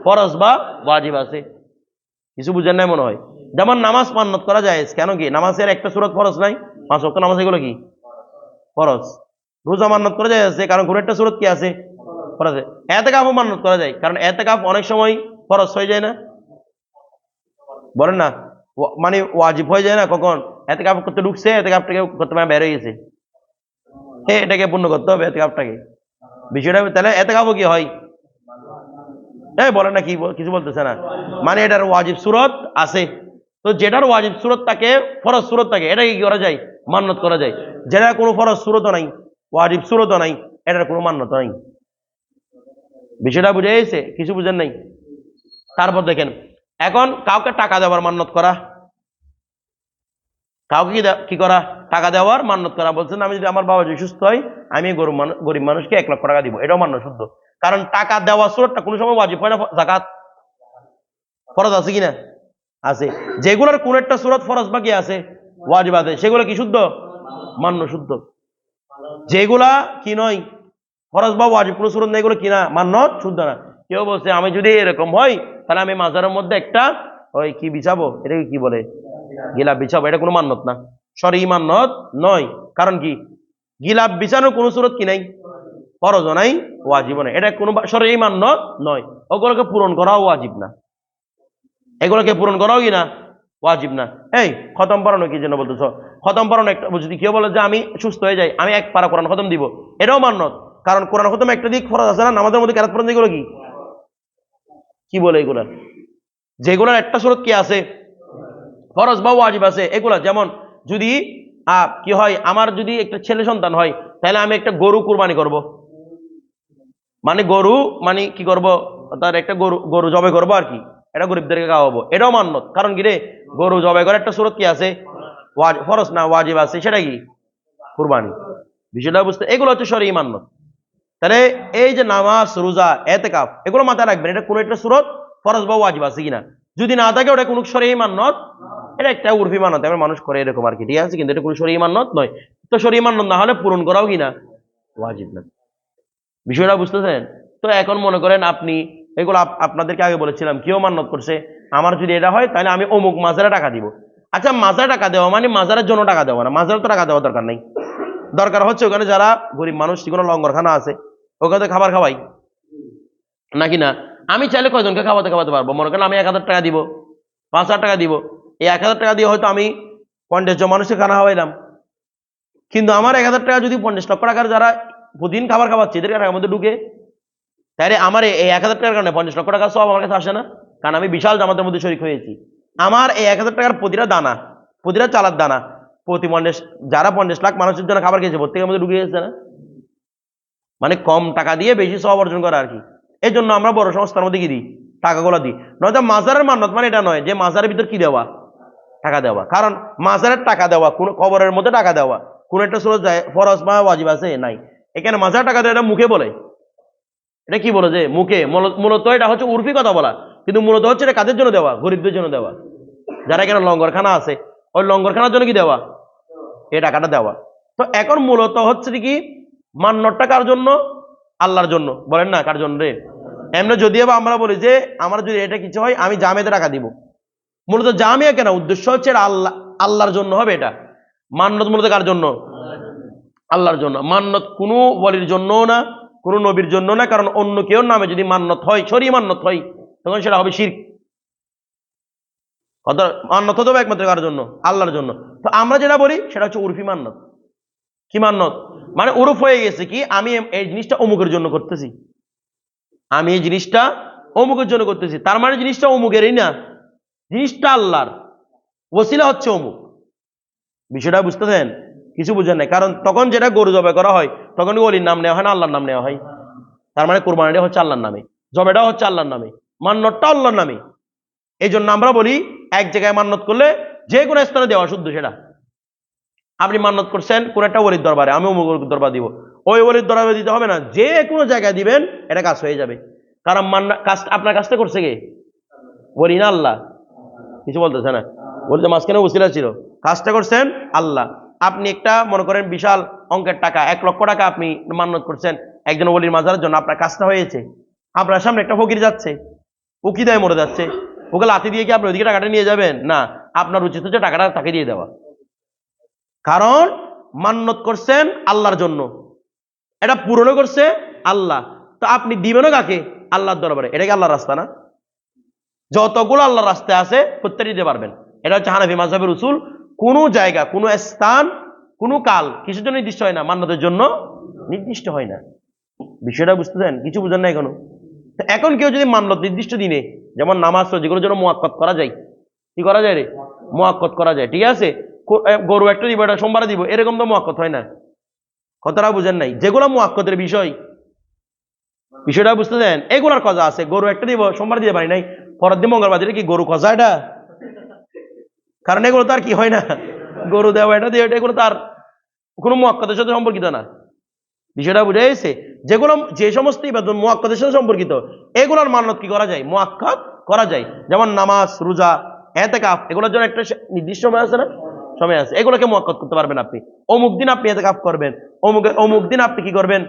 ফরজ বা ওয়াজিব আছে। কিছু বুঝেন নাই মনে হয়। যেমন নামাজ মান্নত করা জায়েজ, কেন কি নামাজের একটা সূরত ফরজ নাই, 5 ওয়াক্ত নামাজ এগুলো কি ফরজ। রোজা মান্নত করা যায় আছে কারণ কোন একটা সূরত কি আছে, ফরজ। ইতিকাফও মান্নত করা যায় কারণ ইতিকাফ অনেক সময় ফরজ হয়ে যায় না, বলেন না? মানে ওয়াজিব হয়ে যায় না কখন? ইতিকাফ করতে ঢুকছে, ইতিকাফ থেকে করতে বের হয়ে গেছে, এটাকে পূর্ণ করতে হবে ইতিকাফটাকে। বিষয়টা তাহলে ইতিকাফও কি হয়? বলেন না, কি কিছু বলতেছে না? মানে এটার ওয়াজিব সূরত আছে, তো যেটার ওয়াজিব সূরত থাকে, ফরজ সূরত থাকে, এটাকে কি করা যায়? মান্নত করা যায়। যেটা কোনো ফরজ সূরত নাই, ওয়াজিব সূরত নাই, এটার কোনো মান্যতা নাই। বিষয়টা বুঝে গেছে? কিছু বুঝেন নাই? তারপর দেখেন, এখন কাউকে টাকা দেওয়ার মান্যত করা, কাউকে কি করা? টাকা দেওয়ার মান্যত করা। বলছেন আমি যদি আমার বাবা যদি সুস্থ হয় আমি গরিব মানুষকে 1 লক্ষ টাকা দিব, এটাও মান্য শুদ্ধ। কারণ টাকা দেওয়া সূরতটা কোনো সময় ওয়াজিব হয় না, যাকাত ফরজ আছে কিনা? আছে। যেগুলোর কোন একটা সূরত ফরজ বা কি আছে, ওয়াজিব আছে, সেগুলো কি শুদ্ধ? মান্য শুদ্ধ। যেগুলা কি নয়, ফরজ বা ওয়াজিব কোনো সূরত নেই, এগুলো কি না, মান্য শুদ্ধ না। কেউ বলছে আমি যদি এরকম হয় তাহলে আমি মাজারের মধ্যে একটা ওই কি বিছাবো, এটাকে কি বলে, গিলাপ বিছাবো, এটা কোনো মান্যত না, শরঈ মান্যত নয়। কারণ কি গিলাপ বিছানোর কোনো সূরত কি নাই, ফরজও নাই, ওয়াজিবও নাই, এটা কোনো শরঈ মান্যত নয়। ওগুলোকে পূরণ করাও ওয়াজিব না, এগুলোকে পূরণ করাও কি না, ওয়াজিব না। এই খতম পড়ানো কি জন্য বলতেছ? খতম পড়ানো একটা, যদি কেউ বলে যে আমি সুস্থ হয়ে যাই আমি 1 পারা কোরআন খতম দিব, এটাও মান্যত। কারণ কোরআন খতম একটা দিক ফরজ আছে না, আমাদের মধ্যে কেরাত পড়ানো এগুলো কি বলে এগুলা? যেগুলোর একটা সূরত কি আছে, ফরজ বা ওয়াজিব আছে, এগুলা। যেমন যদি কি হয়, আমার যদি একটা ছেলে সন্তান হয় তাহলে আমি একটা গরু কুরবানি করব, মানে গরু মানে কি করব, তার একটা গরু গরু জবাই করবো আর কি, এটা গরিবদেরকে খাওয়াবো, এটাও মান্নত। কারণ কি রে, গরু জবাই করে একটা সুরত কি আছে, ফরজ না ওয়াজিব আছে, সেটা কি কুরবানি। বিষয়টা বুঝতে, এগুলো হচ্ছে শরঈ মান্নত। তাহলে এই যে নামাজ, রোজা, এতেকাফ, এগুলো মাথায় রাখবেন, এটা কোনো একটা সুরত ফরজ বা ওয়াজিব আছে কিনা। যদি না থাকে ওটা কোনো শরঈ মান্নত, এটা একটা উর্ফি মান্নত, আমার মানুষ করে এরকম আর কি, ঠিক আছে, কিন্তু এটা কোনো শরঈ মান্নত নয়। তো শরঈ মান্নত না হলে পূরণ করাও কিনা ওয়াজিব না। বিষয়টা বুঝতেছেন? তো এখন মনে করেন আপনি এগুলো আপনাদেরকে আগে বলেছিলাম, কেউ মান্নত করছে আমার যদি এটা হয় তাহলে আমি অমুক মাজারে টাকা দিব। আচ্ছা, মাজারে টাকা দেওয়া মানে মাজারের জন্য টাকা দেওয়া না, মাজারে তো টাকা দেওয়ার দরকার নেই। দরকার হচ্ছে ওখানে যারা গরিব মানুষ, কোনো লঙ্গরখানা আছে, ওখানে খাবার খাওয়াই নাকি না। আমি চাইলে কয়জনকে খাওয়াতে খাওয়াতে পারবো, মনে করেন আমি 1,000 টাকা দিব, 5,000 টাকা দিব, এই 1,000 টাকা দিয়ে হয়তো আমি 50 জন মানুষকে খানা খাওয়াইলাম। কিন্তু আমার 1,000 টাকা যদি 50 লক্ষ টাকার যারা প্রতিদিন খাবার খাওয়াচ্ছে এদের টাকার মধ্যে ঢুকে, তাহলে আমার এই 1,000 টাকার কারণে 50 লক্ষ টাকা সব আমার কাছে আসে না। কারণ আমি বিশাল জামাতের মধ্যে শরিক হয়েছি। আমার এই 1,000 টাকার প্রতিটা দানা, প্রতিটা চালার দানা, প্রতি 50 যারা 50 লাখ মানুষের জন্য খাবার খেয়েছে প্রত্যেকের মধ্যে ঢুকে গেছে না। মানে কম টাকা দিয়ে বেশি সব অর্জন করা আর কি। এই জন্য আমরা বড় সংস্থার মধ্যে কি দিই, টাকাগুলো দিই। নয়তো মাজারের মান্নত মানে এটা নয় যে মাজারের ভিতর কি দেওয়া, টাকা দেওয়া। কারণ মাজারের টাকা দেওয়া, কোন কবরের মধ্যে টাকা দেওয়া কোন একটা সুরত যায় ফরজ বা ওয়াজিব আছে নাই। এখানে মাজার টাকা দেওয়া, এটা মুখে বলে, এটা কি বলে যে মুখে, মূলত এটা হচ্ছে উর্ফি কথা বলা, কিন্তু মূলত হচ্ছে এটা কাদের জন্য দেওয়া, গরিবদের জন্য দেওয়া। যারা এখানে লঙ্গরখানা আছে ওই লঙ্গরখানার জন্য কি দেওয়া, এই টাকাটা দেওয়া। তো এখন মূলত হচ্ছে কি, মান্যতটা কার জন্য, আল্লাহর জন্য। বলেন না কার জন্য রে। এমনি যদিও বা আমরা বলি যে আমার যদি এটা কিছু হয় আমি জামিয়াতে টাকা দিব, মূলত জামিয়া কেন, উদ্দেশ্য হচ্ছে এটা আল্লাহ, আল্লাহর জন্য হবে এটা। মান্যত মূলত কার জন্য, আল্লাহর জন্য। মান্যত কোনো বলির জন্য না, কোনো নবীর জন্য না, কারণ অন্য কেউ নামে যদি মান্যত হয়, শরীর মান্যত হয়, তখন সেটা হবে শিরক। মান্যত হবে একমাত্র কার জন্য, আল্লাহর জন্য। তো আমরা যেটা বলি সেটা হচ্ছে উরফি মান্যত। কি মান্যত, মানে উরুফ হয়ে গেছে কি, আমি এই জিনিসটা অমুকের জন্য করতেছি, আমি এই জিনিসটা অমুকের জন্য করতেছি, তার মানে জিনিসটা অমুকেরই না, জিনিসটা আল্লাহর, ওসিলা হচ্ছে অমুক। বিষয়টা বুঝতেছেন? কিছু বুঝেন নাই। কারণ তখন যেটা গরু জবাই করা হয় তখন ওলির নাম নেওয়া হয় না, আল্লাহর নাম নেওয়া হয়। তার মানে কোরবানিটা হচ্ছে আল্লাহর নামে, জবাইটাও হচ্ছে আল্লাহর নামে, মান্যতটা আল্লাহর নামে। এই জন্য আমরা বলি এক জায়গায় মান্যত করলে যে কোনো স্থানে দেওয়া শুদ্ধ। সেটা আপনি মান্যত করছেন কোন একটা ওলির দরবারে, আমি অমুক দরবার দিব, ওই ওলির দরবারে দিতে হবে না, যে কোনো জায়গায় দিবেন এটা কাজ হয়ে যাবে। কারণ কাজ আপনার কাজটা করছে কে, বলি না আল্লাহ। কিছু বলতেছে না, বলতে মাঝখানে উসিলা ছিল, কাজটা করছেন আল্লাহ। আপনি একটা মনে করেন বিশাল অঙ্কের টাকা, 1,00,000 টাকা আপনি মান্যত করছেন একজন ওলির মাজারের জন্য, আপনার কাজটা হয়েছে। আপনার সামনে একটা ফকির যাচ্ছে, ও কি দেয় মরে যাচ্ছে, ওকে লাথি দিয়ে কি আপনি ওইদিকে টাকাটা নিয়ে যাবেন না, আপনার উচিত হচ্ছে টাকাটা তাকে দিয়ে দেওয়া। কারণ মান্যত করছেন আল্লাহর জন্য, এটা পূরণও করছে আল্লাহ, তো আপনি দিবেনও কাকে, আল্লাহর দরবারে। এটা কি আল্লাহর রাস্তা না? যতগুলো আল্লাহর রাস্তায় আছে প্রত্যেকটা দিতে পারবেন। এটা হচ্ছে হানাফি মাযহাবের উসুল। কোনো জায়গা, কোনো স্থান, কোনো কাল কিসের জন্য নির্দিষ্ট হয় না, মান্যতের জন্য নির্দিষ্ট হয় না। বিষয়টা বুঝতেছেন? কিছু বুঝেন না এখনো? এখন কেউ যদি মান্যত নির্দিষ্ট দিনে, যেমন নামাজ, যেগুলোর জন্য মুআক্কাদ করা যায়, কি করা যায় রে, মুআক্কাদ করা যায়, ঠিক আছে। গরু একটা দিব, এটা সোমবারে দিব, এরকম তো মুআক্কাদ হয় না। কথাটা বুঝেন নাই? যেগুলো মুআক্কাদের বিষয়, বিষয়টা বুঝতেছেন? এগুলার কথা আছে, গরু একটা দিব সোমবার দিতে পারি নাই, পরের দিন মঙ্গলবার দিলে কি গরু খজা এটা? কারণ এগুলো তো আর কি হয় না, গরু দেওয়া এটা দিয়ে, এগুলো তার কোনো মুআক্কাদের সাথে সম্পর্কিত না। বিষয়টা বুঝে গেছে? যেগুলো, যে সমস্ত ইবাদত মুআক্কাদের সাথে সম্পর্কিত, এগুলোর মান্যত কি করা যায়, মুআক্কাদ করা যায়। যেমন নামাজ, রোজা, ইতিকাফ, এগুলোর জন্য একটা নির্দিষ্ট সময় আছে না, সময় আছে, এগুলোকে মুআক্কাদ করতে পারবেন আপনি। অমুক দিন আপনি ইতিকাফ করবেন, অমুক দিন আপনি কি করবেন,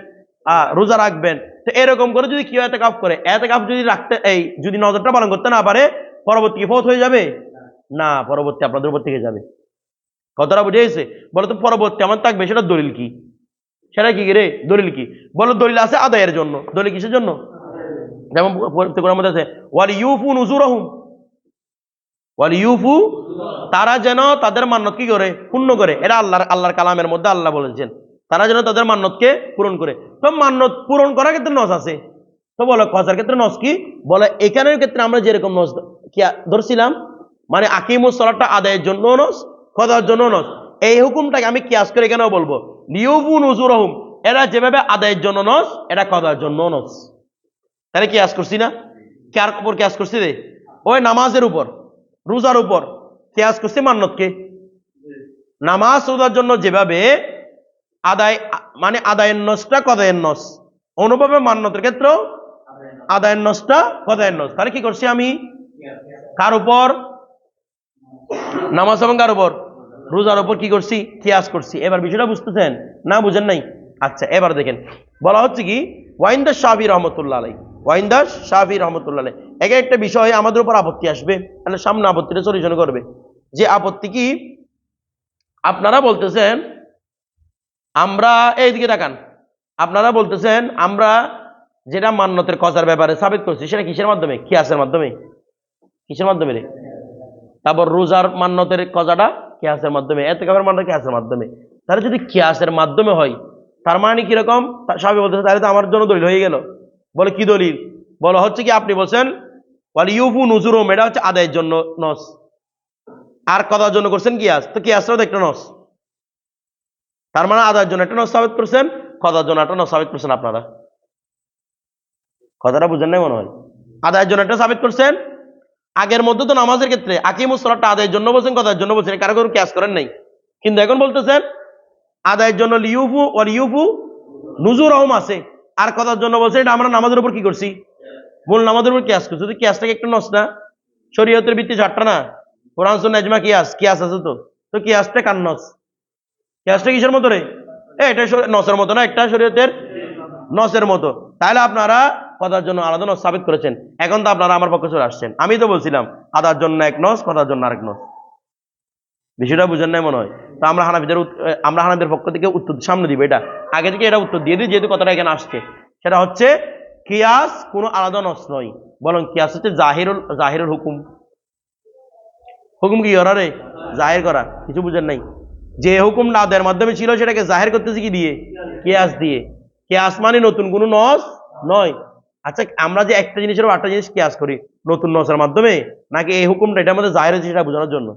রোজা রাখবেন। তো এরকম করে যদি কেউ ইতিকাফ করে, ইতিকাফ যদি রাখতে, এই যদি নজরটা পালন করতে না পারে, পরবর্তী কি ফৌত হয়ে যাবে না, পরবর্তী আপনাদের উপর থেকে যাবে। কথাটা বুঝে গেছে? বলো তো পরবর্তী আমার থাকবে, সেটা দলিল কি, সেটা কি রে, দলিল কি? বলো দলিল আছে আদায়ের জন্য, দলিল কিসের জন্য? যেমন কোরআনের মধ্যে আছে ওয়ালিইউফু নুজুরহুম, ওয়ালিইউফু, তারা যেন তাদের মান্যত কি করে, পূর্ণ করে। এটা আল্লাহর কালামের মধ্যে আল্লাহ বলেছেন, তারা যেন তাদের মান্যতকে পূরণ করে। তো মান্যত পূরণ করার ক্ষেত্রে নস আছে, তো বলো কজার ক্ষেত্রে নস কি? বলে এখানের ক্ষেত্রে আমরা যেরকম নস কি ধরছিলাম, মানে আকিমুস সালাতটা আদায়ের জন্য নস, কজার জন্য নস, এই হুকুমটাকে আমি কিয়াস করে এখানেও বলবো লিউফু নুজুরহুম, এরা যেভাবে আদায়ের জন্য নস, এটা কদার জন্য নস। তাহলে কিয়াস করছি না? কার উপর কিয়াস করছি রে? ওই নামাজের উপর, রোজার উপর কিয়াস করছি মান্নতকে। নামাজ রোজার জন্য যেভাবে আদায়, মানে আদায়ের নসটা কদায়ের নস, অনুভবে মান্যতের ক্ষেত্রেও আদায়ের নসটা কদায়ের নস। তাহলে কি করছি আমি? কার উপর? নামাজ এবং কার উপর? রোজার উপর কি করছি? কিয়াস করছি। এবার বিষয়টা বুঝতেছেন না বুঝেন নাই? আচ্ছা এবার দেখেন, বলা হচ্ছে কি ওয়াইন্দা শাফি রহমতুল্লাহ আলাই, ওয়াইন্দা শাফি রহমতুল্লাহ আলাই, একে একটা বিষয়ে আমাদের উপর আপত্তি আসবে, তাহলে সামনে আপত্তিটা সলিউশন করবে। যে আপত্তি কি? আপনারা বলতেছেন আমরা, এইদিকে তাকান, আপনারা বলতেছেন আমরা যেটা মান্যতের কজার ব্যাপারে সাবিত করছি সেটা কিসের মাধ্যমে? কিয়াসের মাধ্যমে। কিসের মাধ্যমে রে? তারপর রোজার মান্যতের কজাটা কিয়াসের মাধ্যমে, এতেকাফের মান্যত কিয়াসের মাধ্যমে। তাহলে যদি কিয়াসের মাধ্যমে হয় তার মানে কিরকম? সাহাবী বলতেছে তাহলে তো আমার জন্য দলিল হয়ে গেল। বলে কি দলিল? বলা হচ্ছে কি আপনি বলছেন ওয়াল ইউফু নুজুরুম, এটা হচ্ছে আদায়ের জন্য নস, আর কদার জন্য করছেন কিয়াস, তো কিয়াসটাও তো একটা নস। তার মানে আদায়ের জন্য একটা নস সাবিত করছেন, কদার জন্য একটা নস সাবিত করছেন। আপনারা কথাটা বুঝেন নাই মনে হয়। আদায়ের জন্য একটা সাবিত করছেন, আগের মধ্যে তো নামাজের ক্ষেত্রে আকিমুস সালাতটা আদায়ের জন্য বলছেন, কদার জন্য বলছেন, কারো কারো কিয়াস করেন নাই। কিন্তু এখন বলতেছেন আদায়ের জন্য লিউফু ওয়াল ইউফু নুজুরহুম আছে, আর কদার জন্য বলছে এটা আমরা নামাজের উপর কি করছি? মূল নামাজের উপর কিয়াস করছি। যদি কিয়াসটাকে একটা নস না? শরীয়তের ভিত্তি চারটা না, কোরআন সুন্নাহ ইজমা কিয়াস, কিয়াস আছে তো। তো কিয়াসটা কার নস? কিয়াসটা কিসের মতো রে? এটা নসের মতো না, একটা শরীয়তের নসের মতো। তাহলে আপনারা কথার জন্য আলাদা নস সাবিত করেছেন, এখন তো আপনারা আমার পক্ষে চলে আসছেন। আমি তো বলছিলাম আদার জন্য এক নস, কথার জন্য আরেক নস। বিষয়টা বুঝেন নাই মনে হয়। তো আমরা হানাফিদের পক্ষ থেকে উত্তর সামনে দিব, এটা আগে থেকে এটা উত্তর দিয়ে দিই, যেহেতু কথাটা এখানে আসছে। সেটা হচ্ছে কিয়াস কোনো আলাদা নস নয়, বরং কিয়াস হচ্ছে জাহিরুল হুকুম। হুকুম কি করা রে? জাহির করা। কিছু বুঝেন নাই? যে হুকুম আদায়ের মাধ্যমে ছিল সেটাকে জাহির করতেছি কি দিয়ে? কিয়াস দিয়ে। কিয়াস মানে নতুন কোনো নস নয়। আচ্ছা আমরা যে একটা জিনিসের উপর আরেকটা জিনিস কিয়াস করি নতুন নসের মাধ্যমে, নাকি এই হুকুমটা এটার মধ্যে জাহির হয়েছে সেটা বোঝানোর জন্য?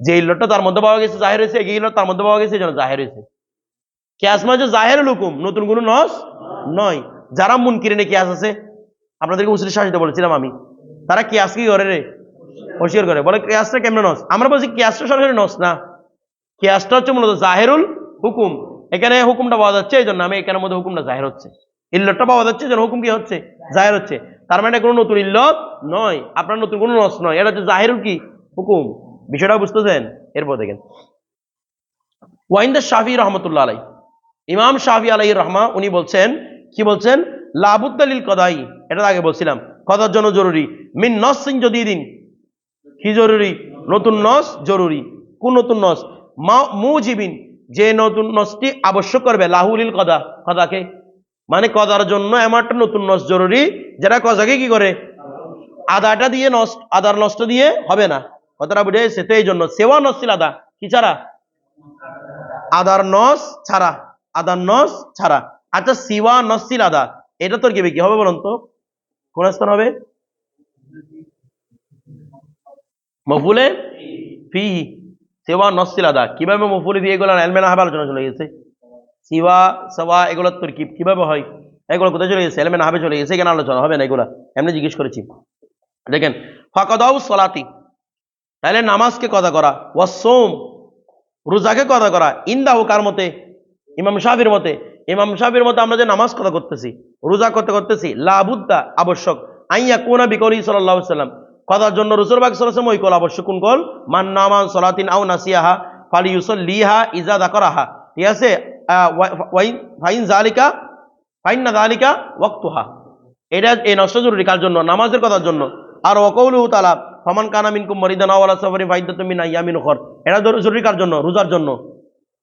যে ইল্লতটা তার মধ্যে পাওয়া গেছে জাহির হয়েছে, এই ইল্লত তার মধ্যে পাওয়া গেছে এই জন্য জাহির হয়েছে। কিয়াস মানে জাহিরুল হুকুম, নতুন কোনো নস নয়। যারা মুনকিরিনে কিয়াস আছে, আপনাদেরকে উসুল শাসিত বলেছিলাম আমি, তারা কিয়াস কি করে রে? অস্বীকার করে, বলে কিয়াসটা কেমনে নস? আমরা বলছি কিয়াসটা সরাসরি নস না, কিয়াসটা হচ্ছে মূলত জাহিরুল হুকুম। এখানে হুকুমটা পাওয়া যাচ্ছে এই জন্য আমি এখানের মধ্যে হুকুমটা জাহির হচ্ছে, ইল্লতটা পাওয়া যাচ্ছে এই জন্য হুকুম কি হচ্ছে? জাহির হচ্ছে। তার মানে কোনো নতুন ইল্লত নয়, আপনার নতুন কোনো নস নয়, এটা হচ্ছে জাহিরুল কি হুকুম। বিষয়টা বুঝতেছেন? এরপর দেখেন ওয়াইন্দা শাফি রহমতুল্লাহ আলাই, ইমাম শাফি আলাইহির রহমা, উনি বলছেন কি বলছেন? লাবুদ্দালিল কদাই, এটা আগে বলছিলাম কদার জন্য জরুরি, মিন নসিন যদি দিন কি জরুরি? নতুন নস জরুরি। কোন নতুন নস? মুজিবিন, যে নতুন নসটি আবশ্যক করবে, লাহুলিল কদা, কদাকে, মানে কদার জন্য এমন একটা নতুন নস জরুরি যেটা কদাকে কি করে? আদাটা দিয়ে নষ্ট, আদার নষ্ট দিয়ে হবে না। কথাটা বুঝে এসেছে? তো এই জন্য সেওয়া নসিল আদা কি ছাড়া? আদার নস ছাড়া, আদার নস ছাড়া। আচ্ছা সিওয়া নসিল আদা, এটা তোর কি হবে বলুন তো? কোন স্থান হবে? মফুলে ফি, সেওয়া নসিল আদা কিভাবে মফুলে দিয়ে এগুলো এলমেনা হবে আলোচনা চলে গেছে। সিওয়া সওয়া এগুলোর তরকিব কিভাবে হয় এগুলো কোথায় চলে গেছে? এলমেনা হবে চলে গেছে, এখানে আলোচনা হবে না এগুলা, এমনি জিজ্ঞেস করেছি। দেখেন ফাকাদাউ সলাতি, তাহলে নামাজকে কদা করা, ওয়াসসাওম রোজাকে কদা করা, ইনদাহু কার মতে? ইমাম শাফির মতে। ইমাম শাফির মতে আমরা যে নামাজ কদা করতেছি, রোজা করতেছি, লাবুদ্দা আবশ্যক, আইয়া কোনা বিকলি সাল্লাল্লাহু আলাইহি ওয়াসাল্লাম, কদার জন্য রাসূল পাক সাল্লাল্লাহু আলাইহি ওয়াসাল্লাম ওই কল আবশ্যক। কোন কল? মান নামান সালাতিন আও নাসিয়াহা ফালিয়ুসাল্লিহা ইজা যাকারাহা, ঠিক আছে? ফাইন যালিকা ফাইন্না যালিকা ওয়াক্তুহা, এটা এই নষ্ট জরুরি কার জন্য? নামাজের কথার জন্য। আর ওয়াকাউলুহু তাআলা ফামান কানা মিনকুম মারিদান আও আলা সাফারিন ফাইদ্দাতুম মিন আইয়ামিন উখর, এটা জরুরি কার জন্য? রোজার জন্য,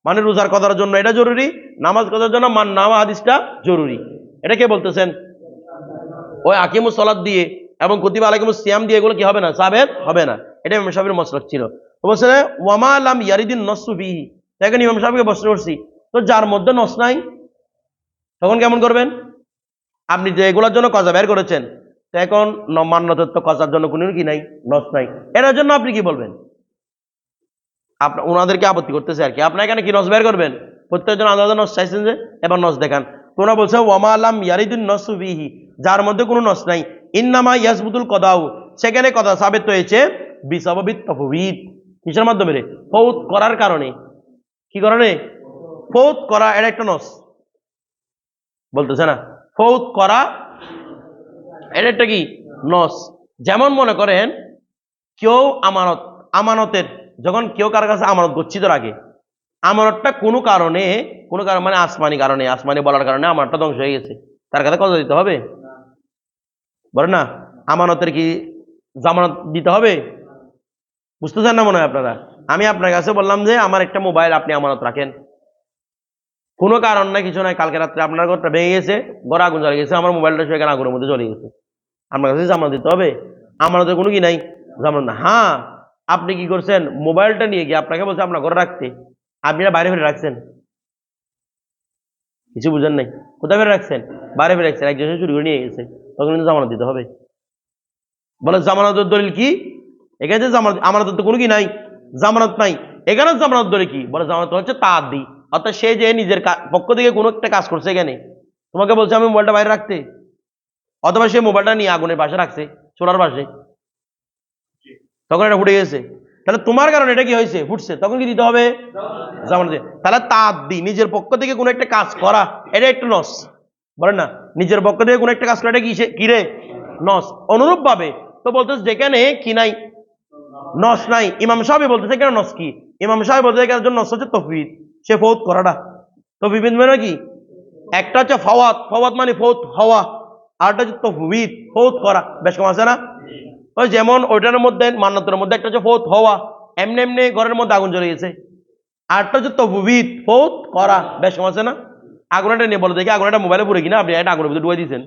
মানে রোজার কথার জন্য এটা জরুরি, নামাজ কথার জন্য মান নামা হাদিসটা জরুরি। এটা কে বলতেছেন? ওই আকিমুস সালাত দিয়ে এবং কুতিবা আলাইকুমুস সিয়াম দিয়ে এগুলো কি হবে না? সাবেত হবে না। এটা ইমাম শাফির মাসলাক ছিল। তো বলছে ওয়ামা লাম ইয়ারিদিন নসু বিহি, দেখেন ইমাম শাফিকে প্রশ্ন করছি, তো যার মধ্যে নস নাই তখন কেমন করবেন? আপনি যে এগুলোর জন্য কজা বের করেছেন, তো এখন মান্যতত্ব কজার জন্য কোনো কি নাই, নস নাই, এটার জন্য আপনি কি বলবেন? আপনার ওনাদেরকে আপত্তি করতেছে আর কি। আপনার এখানে কি নস বের করবেন? প্রত্যেকজন আলাদা আলাদা নস চাইছেন, যে এবার নস দেখান। তোমরা বলছে ওয়ামা আলাম ইয়ারিদুন নসু বিহি, যার মধ্যে কোনো নস নাই, ইন্নামা ইয়াসবুতুল কদাউ, সেখানে কথা সাবিত হয়েছে বিসাবাবিত তাফউইদ, কিসের মাধ্যমে রে? ফৌত করার কারণে। কি কারণে? ফৌত করা, এটা একটা নস বলতেছে না, ফৌত করা এটা একটা কি নস। যেমন মনে করেন কেউ আমানতের যখন কেউ কার কাছে আমানত গচ্ছিত রাখে, আমানতটা কোনো কারণে মানে আসমানি বলার কারণে আমানতটা ধ্বংস হয়ে গেছে, তার কাছে কত দিতে হবে? বলে না, আমানতের কি জামানত দিতে হবে? বুঝতেছেন না মনে হয় আপনারা। আমি আপনার কাছে বললাম যে আমার একটা মোবাইল আপনি আমানত রাখেন, কোনো কারণ নাই, কিছু নাই, কালকে রাত্রে আপনার ঘরটা ভেঙে গেছে, ঘরে আগুন জ্বলে গেছে, আমার মোবাইলটা সেখানে আগুনের মধ্যে চলে গেছে, আপনার কাছে জামানত দিতে হবে? আমানতের কোনো কি নাই, জামানত না। হ্যাঁ, আপনি কি করছেন? মোবাইলটা নিয়ে গিয়ে আপনাকে বলছে আপনার ঘরে রাখতে, আপনি বাইরে ফেলে রাখছেন, কিছু বুঝেন নাই, কোথায় ফেলে রাখছেন? বাইরে ফেলে রাখছেন, একজন চুরি করে নিয়ে গেছে, তখন কিন্তু জামানত দিতে হবে। বলে জামানতের দলিল কি? এখানে যে জামানত, আমানতের তো কোনো কি নাই, জামানত নাই, এখানে জামানত দলিল কি? বলে জামানত হচ্ছে তাআদ্দি, অর্থাৎ সে যে নিজের পক্ষ থেকে কোনো একটা কাজ করছে, এখানে তোমাকে বলছে আমি মোবাইলটা বাইরে রাখতে, অথবা সে মোবাইলটা নিয়ে আগুনের পাশে রাখছে, চোলার পাশে, তখন এটা ফুটে গেছে, তাহলে তোমার কারণে এটা কি হয়েছে? ফুটছে, তখন কি দিতে হবে? জামানত। তাহলে তাআদ্দি, নিজের পক্ষ থেকে কোনো একটা কাজ করা, এটা একটা নস, বলেন না, নিজের পক্ষ থেকে কোনো একটা কাজ করা, এটা কি রে? নস। অনুরূপ ভাবে তো বলতেছে যেখানে কি নাই, নস নাই, ইমাম সাহেব বলতেছে কেন নস কি? ইমাম সাহেব বলতেছে কেন নস হচ্ছে তফবিদ, সে ফৌত করাটা। তফবিদ মানে কি? একটা হচ্ছে ফওয়াত মানে ফৌত হওয়া, আরটা হচ্ছে তফবিদ, ফৌত করা। বেশ কম আছে না? ওই যেমন ওইটার মধ্যে মান্নাতের মধ্যে একটা হচ্ছে ফৌত হওয়া, এমনি এমনি ঘরের মধ্যে আগুন জ্বলে গেছে, আরটা হচ্ছে তফবিদ, ফৌত করা। বেশ কম আছে না? আগুনটা নিয়ে বলে দেখি, আগুনটা মোবাইলে পুরে কিনা, আপনি একটা আগুনের ভিতরে ডুবাই দিয়েছেন,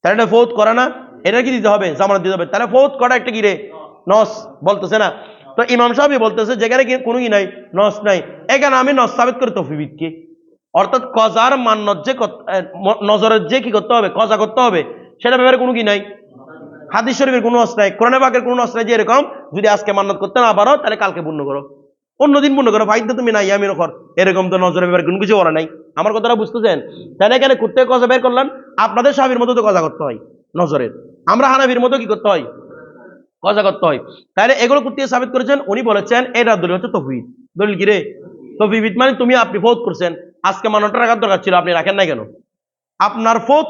তাহলে এটা ফৌত করা না? এটা কি দিতে হবে? জামানত দিতে হবে। তাহলে ফৌত করা একটা কি রে? নস, বলতেছে না? তো ইমাম সাহেব বলতেছে যেখানে কোনো কি নাই, নস নাই, এখানে আমি নস সাবিত করি তফবিদকে, অর্থাৎ কজার মান্নত যে নজরের যে কি করতে হবে, কজা করতে হবে, সেটা ব্যাপারে কোনো কি নাই, হাদিস শরীফের কোনো নস নাই, কোরআনে পাকের কোনো নস নাই যে এরকম যদি আজকে মান্নত করতে না পারো তাহলে কালকে পূর্ণ করো, অন্যদিন পূর্ণ করো, ফাইদা তুমি নাই আমি নকর, এরকম তো নজরের ব্যাপারে কোনো কিছু বলা নাই। আমার কথাটা বুঝতেছেন? তাহলে এখানে করতে কজা বের করলাম, আপনাদের সাহাবীর মতো তো কজা করতে হয় নজরের, আমরা হানাফির মতো কি করতে হয়? কজা করতে হয়। তাহলে এগুলো করতে সাবিত করেছেন, উনি বলেছেন এটা দলিল হচ্ছে তফবিদ। দলিল কি রে? তফবিদ মানে আপনি ফৌত করছেন, আজকে মানটা রাখার দরকার ছিল, আপনি রাখেন নাই কেন? আপনার ফৌত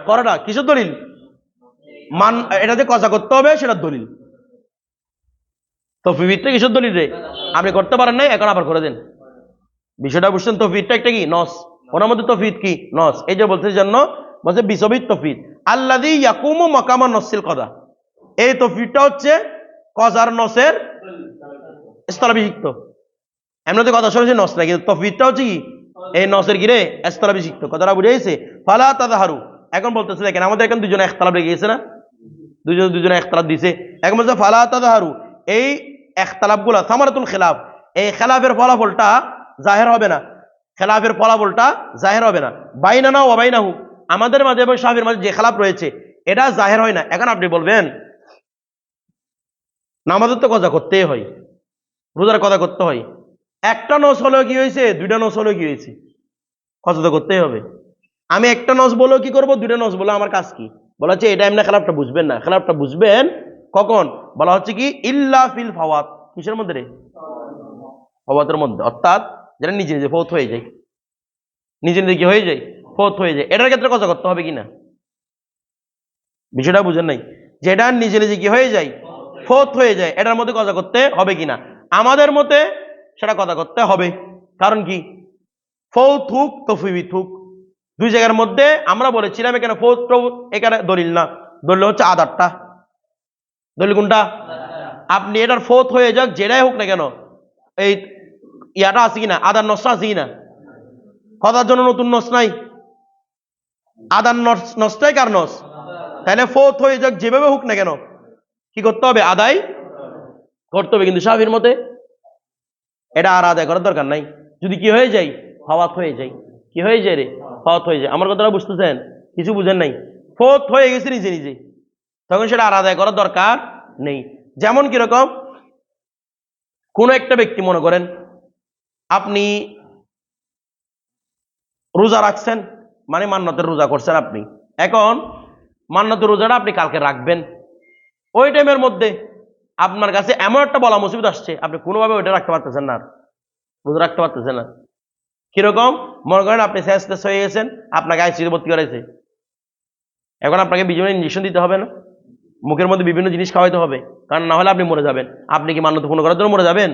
করাটা কিসের দলিল? এটা যে কজা করতে হবে সেটার দলিল। তফবিদটা কিসের দলিল রে? আপনি করতে পারেন নাই, এখন আবার করে দেন, বিষয়টা বুঝছেন? তফবিদটা একটা কি নস, ওনার মধ্যে তফবিদ কি নস। এই যে বলতে জন্য বলছে বিসবিদ তফবিদ আল্লাযী ইয়াকুমু মাকামা নসিল কদা, এই তফবিদটা হচ্ছে কজার নসের স্থলাভিষিক্ত। এমনিতে কথা শুনেছি নস না, কিন্তু তফবিদটা হচ্ছে কি এই নসের কি রে? স্থলাভিষিক্ত। কথাটা বুঝে গেছে? ফালা তাযহারু, এখন বলতেছে দেখেন আমাদের এখন দুজনে ইখতিলাফ লেগে গেছে না, দুজনে ইখতিলাফ দিছে, এখন বলছে ফালা তাযহারু, এই ইখতিলাফগুলো সামারাতুল খিলাফ, এই খিলাফের ফলাফলটা জাহির হবে না, খেলাফের ফলাফলটা জাহের হবে না, বাইনানা ওয়া বাইনাহু, আমাদের মাঝে এবং সাহাবীর মাঝে যে খেলাফ রয়েছে এটা জাহের হয় না। এখন আপনি বলবেন নামাজের তো কজা করতেই হয়, রোজার কথা করতে হয়, একটা নস হলেও কি হয়েছে, দুইটা নস হলেও কি হয়েছে, কজা তো করতেই হবে। আমি একটা নস বলেও কি করবো, দুইটা নস বলে আমার কাজ কি? বলা হচ্ছে এটা এমনি খেলাফটা বুঝবেন না, খেলাফটা বুঝবেন কখন? বলা হচ্ছে কি ইল্লা ফিল ফাওয়াত, কিসের মধ্যে রে? ফাওয়াতের মধ্যে, অর্থাৎ যেটা নিজে নিজে ফৌত হয়ে যায়, নিজে নিজে কি হয়ে যায়? ফৌত হয়ে যায়। এটার ক্ষেত্রে কজা করতে হবে কিনা, বিষয়টা বুঝেন নাই? যেটা নিজে নিজে কি হয়ে যায়? ফৌত হয়ে যায়, এটার মধ্যে কজা করতে হবে কিনা? আমাদের মতে সেটা কজা করতে হবে। কারণ কি? ফৌত হুক তফবিদ হুক, দুই জায়গার মধ্যে আমরা বলেছিলাম এখানে ফৌত এখানে দলিল না, দলিল হচ্ছে আদারটা। দলিল কোনটা? আপনি এটার ফৌত হয়ে যাক যেটাই হোক না কেন, এই ইয়াটা আছে কিনা, আদার নসটা আছে কিনা? কথার জন্য নতুন নস নাই, আদার নসটাই কার নস? তাহলে ফৌত হয়ে যাক যেভাবে হোক না কেন কি করতে হবে? আদায় করতে হবে। কিন্তু শাফির মতে এটা আর আদায় করার দরকার নাই, যদি কি হয়ে যায়? ফাওয়াত হয়ে যায়। কি হয়ে যায় রে? ফাওয়াত হয়ে যায়। আমার কথাটা বুঝতেছেন? কিছু বুঝেন নাই? ফৌত হয়ে গেছে নিজে নিজে, তখন সেটা আর আদায় করার দরকার নেই। যেমন কিরকম, কোন একটা ব্যক্তি মনে করেন আপনি রোজা রাখছেন, মানে মান্নতের রোজা করছেন আপনি, এখন মান্নতের রোজাটা আপনি কালকে রাখবেন, ওই টাইমের মধ্যে আপনার কাছে এমন একটা বলা মুসিবত আসছে, আপনি কোনোভাবে ওইটা রাখতে পারতেছেন না, রোজা রাখতে পারতেছেন না। কিরকম, মনে করেন আপনি শেষ হয়ে গেছেন, আপনাকে আইসিইউতে ভর্তি করেছে, এখন আপনাকে বিভিন্ন ইঞ্জেকশন দিতে হবে না, মুখের মধ্যে বিভিন্ন জিনিস খাওয়াইতে হবে, কারণ না হলে আপনি মরে যাবেন। আপনি কি মান্যতা পূর্ণ করার জন্য মরে যাবেন?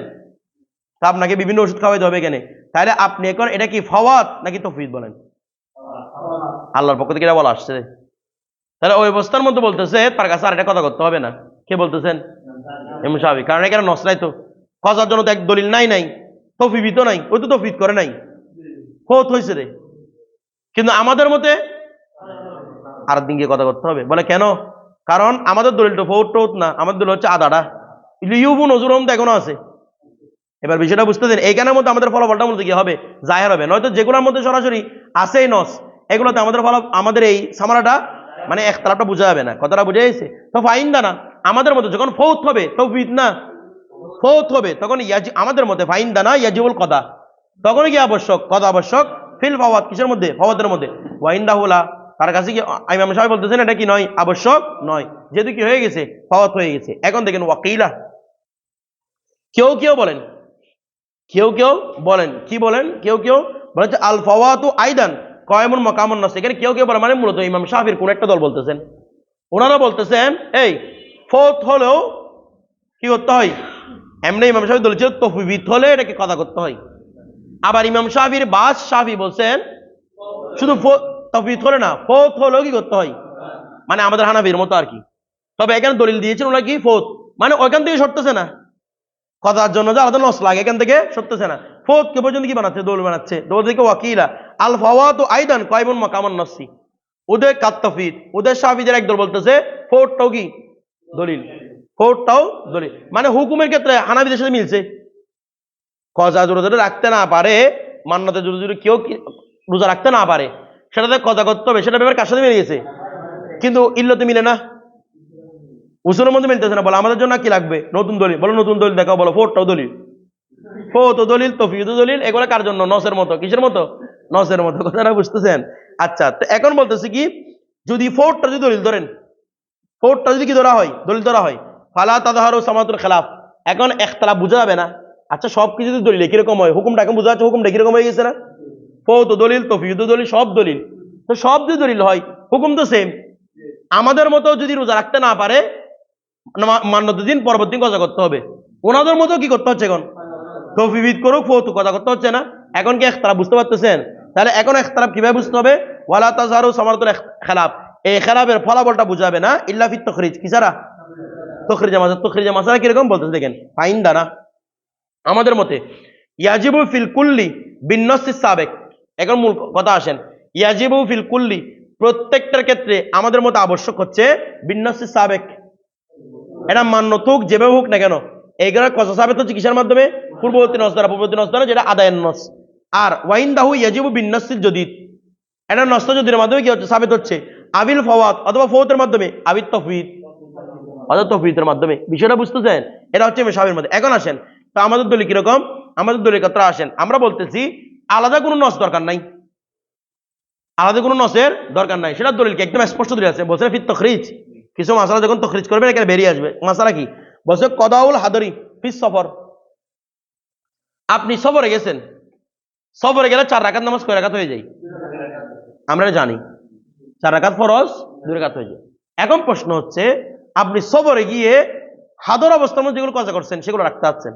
তা আপনাকে বিভিন্ন ওষুধ খাওয়াইতে হবে এখানে। তাহলে আপনি এখন এটা কি ফাওয়াত নাকি তৌফিক বলেন? আল্লাহর পক্ষ থেকে এটা বলা আসছে। তাহলে ওই অবস্থার মধ্যে বলতেছে তার কাছে আর এটা কথা করতে হবে না। কে বলতেছেন? ইমাম শাফি। কারণ এখানে নস নাই তো, কজার জন্য তো এক দলিল নাই, তৌফিকই তো নাই, ওই তো তৌফিক করে নাই, ফৌত হয়েছে রে। কিন্তু আমাদের মতে আর দিন গিয়ে কথা করতে হবে। বলে কেন? কারণ আমাদের দলিলটা ফৌত টৌত না, আমাদের দলিল হচ্ছে আদাটা ইউবু নজরুম তো এখনো আছে। এবার বিষয়টা বুঝতে দেন, এইখানের মধ্যে আমাদের ফলাফলটা মূলত কি হবে? জাহের হবে। নয়তো যেগুলোর মধ্যে সরাসরি আসেই নস, এগুলোতে আমাদের আমাদের এই সামারাটা মানে একতলাপটা বোঝা যাবে না। কথাটা বুঝে গেছে তো? ফাইন্দা না আমাদের মধ্যে যখন ফৌত হবে, তৌফিক না ফৌত হবে, তখন আমাদের মধ্যে ফাইন্দা না ইয়াজিবুল কদা, তখন কি আবশ্যক? কদা আবশ্যক। ফিল ফাওয়াত, কিসের মধ্যে? ফাওয়াতের মধ্যে। ওয়াইন্দাহুলা, তার কাছে কি ইমাম সাহেব বলতেছেন এটা কি নয়? আবশ্যক নয়, যেহেতু কি হয়ে গেছে? ফাওয়াত হয়ে গেছে। এখন দেখেন ওয়াকিলা, কেউ কেউ বলেন, কেউ কেউ বলেন কি বলেন, কেউ কেউ বলেন যে আল ফাওয়াতু আইদান কয়মুন মাকামুন নাস। এখানে কেউ কেউ বলে মানে মূলত ইমাম শাফির কোন একটা দল বলতেছেন, ওনারা বলতেছেন এই ফৌত হলেও কি করতে হয়? এমনি ইমাম শাফি বলেছে তফবিত হলে এটাকে কথা করতে হয়। আবার ইমাম শাফির বাস শাফি বলছেন শুধু তফবিত হলে না, ফৌত হলেও কি করতে হয়, মানে আমাদের হানাফির মতো আর কি। তবে এখানে দলিল দিয়েছেন ওরা কি ফৌত, মানে ওইখান থেকে সরতেছে না, কথার জন্য যে আলাদা নস লাগে, এখান থেকে সরতেছে না। ফৌত কে পর্যন্ত কি বানাচ্ছে? দলিল বানাচ্ছে। দলিল থেকে ওয়াকিলা আল ফাওয়াতু আইদান কয়মুন মাকামুন নাসি, ওদের কাত্তাফিদ, ওদের শাফিদের একদল বলতেছে ফৌতটাও কি দলিল, ফৌতটাও দলিল, মানে হুকুমের ক্ষেত্রে হানাফিদের সাথে মিলছে। কজা জোরে জোরে রাখতে না পারে, মান্যতে জোরে জোরে কেউ রোজা রাখতে না পারে, সেটাতে কজা করতে হবে, সেটা ব্যাপার কার সাথে মিলে গেছে, কিন্তু ইল্লতে মিলে না, উসুলের মধ্যে মিলতেছে না। বলে আমাদের জন্য কি লাগবে? নতুন দলিল। বলো নতুন দলিল দেখাও, বলো ফৌতটাও দলিল, ফৌত দলিল, তফিদ দলিল। এগুলো কার জন্য? নসের মতো। কিসের মতো? নসের মতো। কথাটা বুঝতেছেন? আচ্ছা, তো এখন বলতেছি কি, যদি ফৌতটা যদি দলিল ধরেন, ফৌতটা যদি কি ধরা হয়? দলিল ধরা হয়, ফালা তাযহারু সামাতুল খেলাফ, এখন ইখতিলাফ বোঝা যাবে না। আচ্ছা, সবকিছু যদি দলিল কিরকম হয়, হুকুমটা এখন বোঝা যাচ্ছে, হুকুমটা কিরকম হয়ে গেছে না? ফৌত দলিল, তফিদ দলিল, সব দলিল। তো সব যদি দলিল হয়, হুকুম তো সেম। আমাদের মতো যদি রোজা রাখতে না পারে, মান্যত দিন পরবর্তী কথা করতে হবে, ওনাদের মতো কি করতে হচ্ছে? এখন তৌফিদ করুক, ফৌত কথা করতে হচ্ছে না। এখন কি ইখতিলাফ বুঝতে পারতেছেন? তাহলে এখন ইখতিলাফ কিভাবে বুঝতে হবে? ওয়ালা তাযহারু সামারাতুল খেলাফ, এই খেলাফের ফলাফলটা বুঝাবে না ইল্লা ফিত তাখরিজ, কি ছাড়া? তখরিজে মাসালা। তখরিজে মাসালা কিরকম বলতেছে দেখেন, ফাইন দানা আমাদের মতে ইয়াজিবু ফিল কুল্লি বিন্নসিস সাবেক। এখন মূল কথা আসেন, ইয়াজিবু ফিল কুল্লি প্রত্যেকটার ক্ষেত্রে আমাদের মতে আবশ্যক হচ্ছে বিন্নসিস সাবেক, এটা মান্য হোক যেভাবে হোক না কেন, এইগুলোর কসা সাবেত হচ্ছে কিসের মাধ্যমে? পূর্ববর্তী নস দ্বারা। পূর্ববর্তী নস দ্বারা যেটা আদায়ের নস। আর ওয়াইন্দাহু ইয়াজিবু বিন্নসিল জদিদ, এটা নষ্ট জদিদের মাধ্যমে কি হচ্ছে? সাবেত হচ্ছে। আবিল ফাওয়াত অথবা ফৌতের মাধ্যমে, আবিল তফবিদ অথবা তফবিদের মাধ্যমে। বিষয়টা বুঝতেছেন? এটা হচ্ছে মেশাবের মধ্যে। এখন আসেন তো আমাদের দলিল কিরকম, আমাদের দলিল কথা আসেন, আমরা বলতেছি আলাদা কোনো নস দরকার নাই, আলাদা কোনো নসের দরকার নাই। সেটা দলিলকে একদম স্পষ্ট দলিল আছে। বলছে ফিত তখরিজ, কিছু মাসালা যখন তখরিজ করবেন এখানে বেরিয়ে আসবে। মাসালা কি? বলছে কদাউল হাদরি ফিস সফর, আপনি সফরে গেছেন, সফরে গেলে 4 রাকাত নামাজ কয় রাকাত হয়ে যায়? আমরা জানি 4 রাকাত ফরজ, 2 রাকাত হয়ে যায়। এখন প্রশ্ন হচ্ছে আপনি সফরে গিয়ে হাদর অবস্থার মধ্যে যেগুলো কাজা করছেন সেগুলো রাখতে পারছেন,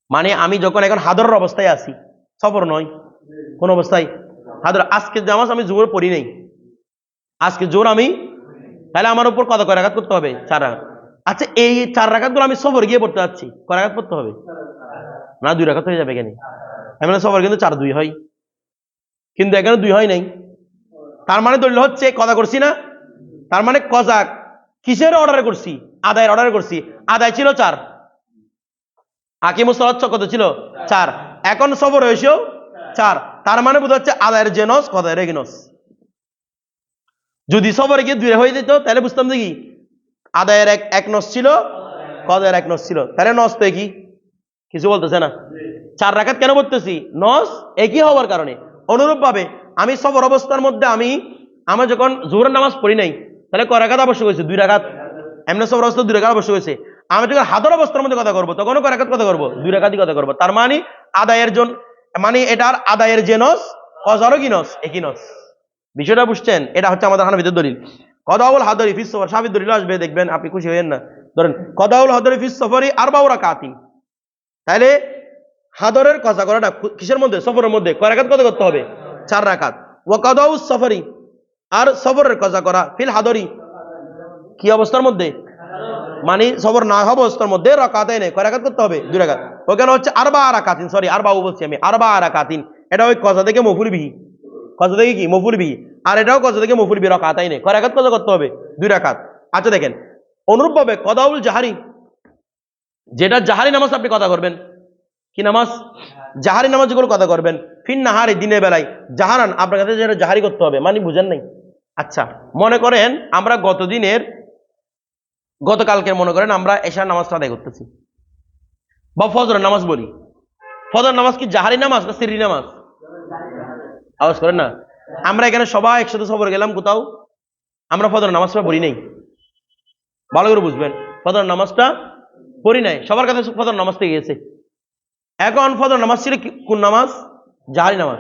মানে আমি যখন এখন হাদরের অবস্থায় আছি, সফর নয়, কোন অবস্থায়? হাদর। আজকে নামাজ আমি জোর পড়ি নাই, আজকে জোর আমি, তাহলে আমার উপর কত কয় রাকাত করতে হবে? 4 রাকাত। আচ্ছা, এই 4 রাকাত গুলো আমি সফর গিয়ে পড়তে যাচ্ছি, কয় রাকাত পড়তে হবে? না, 2 রাকাত হয়ে যাবে। কেন? আমি সফর কিন্তু 4-2 হয়, কিন্তু এখানে 2 হয় নাই। তার মানে দলিল হচ্ছে কথা করছি না, তার মানে কজা কিসের অর্ডার করছি? আদায়ের অর্ডার করছি। আদায় ছিল 4, আকিমুস সালাত কত ছিল? 4। এখন সফর হয়েছেও 4, তার মানে বোঝা যাচ্ছে আদায়ের যে নস, কদায়ের কি নস। যদি সফরে গিয়ে 2 হয়ে যেত তাহলে বুঝতাম যে কি আদায়ের এক নস ছিল, কদায়ের এক নস ছিল, তাহলে নস তো একই, কিছু বলতেছে না। 4 রাকাত কেন বলতেছি? নস একই হওয়ার কারণে। অনুরূপ ভাবে আমি সফর অবস্থার মধ্যে আমার যখন জোহরের নামাজ পড়ি নাই, তাহলে কয় রাকাত আবশ্যক হয়েছে? 2 রাকাত। এমনি সফর অবস্থা 2 রাকাত আবশ্যক হয়েছে। আমি যখন হাদর অবস্থার মধ্যে কথা করবো তখনও কয় রাকাত কথা করবো? 2 রাকাতই কথা করবো। তার মানে আদায়ের জন্য, মানে এটার আদায়ের যে নস, কজারও কি নস? একই নস। বিষয়টা বুঝছেন? এটা হচ্ছে আমাদের হানাফিদের দলিল। কদাউল হাদরি ফিস সফর, শাফির দলিল আসবে দেখবেন, আপনি খুশি হইেন না। ধরেন কদাউল হাদরি ফিস সফরি আরবাউ রাকাতিন, তাহলে হাদরের কজা করাটা কিসের মধ্যে? সফরের মধ্যে। কয় রাকাত কথা করতে হবে? 4 রাকাত। ওয়া কদাউস সফরি, আর সফরের কজা করা ফিল হাদরি, কি অবস্থার মধ্যে? মানে সফর না হওয়া অবস্থার মধ্যে রাকাতাইন, কয় রাকাত করতে হবে? 2 রাকাত। ওখানে হচ্ছে আরবা রাকাতিন, সরি আরবাউ বলছি আমি, আরবা রাকাতিন। এটা ওই কজা থেকে মফুল বিহি, কজা থেকে কি? মফুল বিহি। আর এটাও কজা থেকে মফুল বিহি, রাকাতাইন। কয় রাকাত কজা করতে হবে? 2 রাকাত। আচ্ছা দেখেন, অনুরূপভাবে কদাউল জাহারি, যেটা জাহারি নামাজ আপনি কথা করবেন, কি নামাজ? জাহারি নামাজ যেগুলো কথা করবেন, ফিন নাহারি, দিনের বেলায়, জাহারান, আপনার কাছে যেটা জাহারি করতে হবে, মানে বুঝেন নাই? আচ্ছা মনে করেন আমরা গতকালকে মনে করেন আমরা এশার নামাজটা আদায় করতেছি, বা ফজরের নামাজ বলি। ফজর নামাজ কি জাহারি নামাজ না সিররি নামাজ? আওয়াজ করেন না। আমরা এখানে সবাই একসাথে সফর গেলাম কোথাও, আমরা ফজর নামাজটা পড়ি নাই, ভালো করে বুঝবেন, ফজর নামাজটা পড়ি নাই, সবার কাছে ফজর নামাজ থেকে গেছে। এখন ফজর নামাজ ছিল কোন নামাজ? জাহারি নামাজ।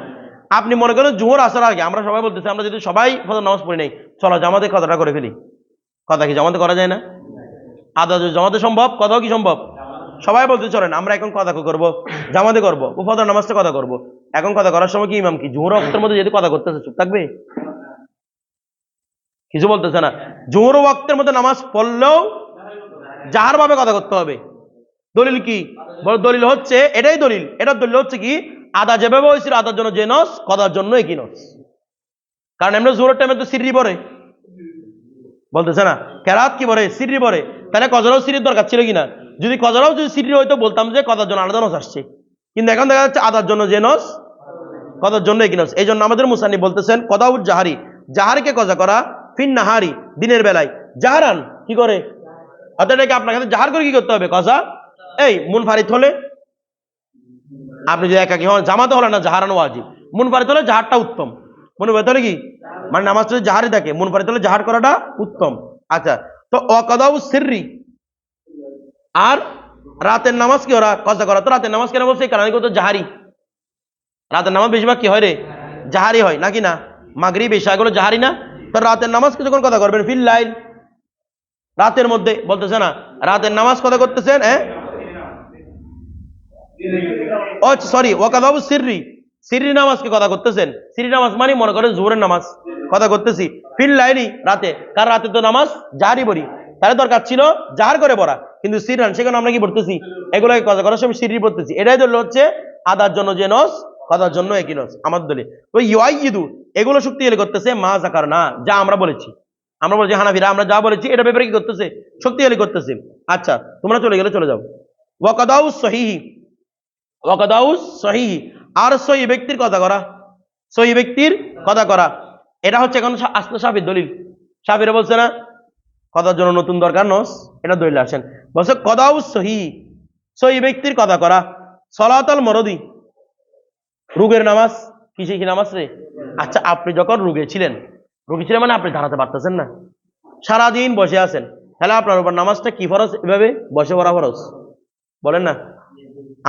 আপনি মনে করেন জোহর আসার আগে আমরা সবাই বলতেছি আমরা যদি সবাই ফজর নামাজ পড়ি নাই, চলো জামাতে কথাটা করে ফেলি। কথা কি জামাতে করা যায় না? আদা জামাতে সম্ভব, কথাও কি সম্ভব? সবাই বলতে চলেন আমরা এখন কথা করবো, জামাতে করবো, ও ফজর নামাজটা কথা করবো। এখন কথা করার সময় কি ইমাম কি জোহর ওয়াক্তের মধ্যে যদি কথা করতেছে চুপ থাকবে? কিছু বলতেছে না। জোহর ওয়াক্তের মধ্যে নামাজ পড়লেও জাহার ভাবে কথা করতে হবে। দলিল কি? দলিল হচ্ছে এটাই দলিল, এটার দলিল হচ্ছে কি? আদা যেভাবে হয়েছিল আদার জন্য যে নস, কদার জন্য একই নস। কারণ এমনি জোহরের টাইমে তো সিররি পড়ে, বলতেছে না, কেরাত কি পড়ে? সিররি পড়ে। তাহলে কজরাও সিরির দরকার ছিল কিনা? যদি কজরাও যদি সিররি হইতো বলতাম যে কদার জন্য আলাদা নস আসছে, কিন্তু এখন দেখা যাচ্ছে আদার জন্য যে নস, কদার জন্য একই নস। এই জন্য আমাদের মুসান্নিফ বলতেছেন কদাউল জাহারি, জাহারিকে কজা করা ফিন নাহারি, দিনের বেলায়, জাহারান কি করে? অর্থাৎ এটাকে আপনার কাছে জাহার করে কি করতে হবে? কজা। এই মুনফারিদ হলে, আপনি যদি একাকি হন, জামাতে হলে না জাহারান ওয়াজিব, মুনফারিদ হলে জাহারটা উত্তম। মুনফারিদ হলে কি? মানে নামাজ যদি জাহারি থাকে, মুনফারিদ হলে জাহার করাটা উত্তম। আচ্ছা, তো ওয়াকাদাউ সিররি, আর রাতের নামাজ কি ওরা কজা করা? তো রাতের নামাজ কেন বলছে? কারণ তো জাহারি, রাতের নামাজ বেশিরভাগ কি হয় রে? জাহারি হয় নাকি না? মাগরিব এশা এগুলো জাহারি না? তো রাতের নামাজকে যখন কথা করবেন ফিল লাইল, রাতের মধ্যে, বলতেছে না রাতের নামাজ কথা করতেছেন, ও সরি ওয়াকাদাউ সিররি, সিররি নামাজকে কথা করতেছেন। সিররি নামাজ মানে মনে করেন জোহরের নামাজ কথা করতেছি, ফিল লাইলি, রাতে। কারণ রাতে তো নামাজ জাহারি পড়ি, তাহলে দরকার ছিল জাহার করে পড়া, কিন্তু সিররান সেখানে আমরা কি পড়তেছি? এগুলোকে কথা করার সময় সিররি পড়তেছি। এটাই ধরলে হচ্ছে আদার জন্য যে নস, কথার জন্য একই নস। আমার দলে ওই ইউআইদু এগুলো শক্তিশালী করতেছে মা জাকার না, যা আমরা বলেছি। আমরা বলছি হানাফিরা আমরা যা বলেছি এটা ব্যাপারে কি করতেছে? শক্তিশালী করতেছে। আচ্ছা তোমরা চলে গেলে চলে যাও। ওয়াকাদাউ সহিহি, ওয়াকাদাউ সহিহি, আর সহি ব্যক্তির কথা করা, সহি ব্যক্তির কথা করা, এটা হচ্ছে এখন আসলে শাফির দলিল। শাফিরা বলছে না কথার জন্য নতুন দরকার নস, এটা দলিল আসেন। বলছে কদাউ সহি, সহি ব্যক্তির কথা করা, সলাতাল মরদি, রোগের নামাজ। কিসে কি নামাজ রে? আচ্ছা আপনি যখন রোগী ছিলেন মানে আপনি দাঁড়াতে পারতেছেন না, সারাদিন বসে আছেন, তাহলে আপনার উপর নামাজটা কি ফরজ? এভাবে বসে পড়া ফরজ? বলেন না।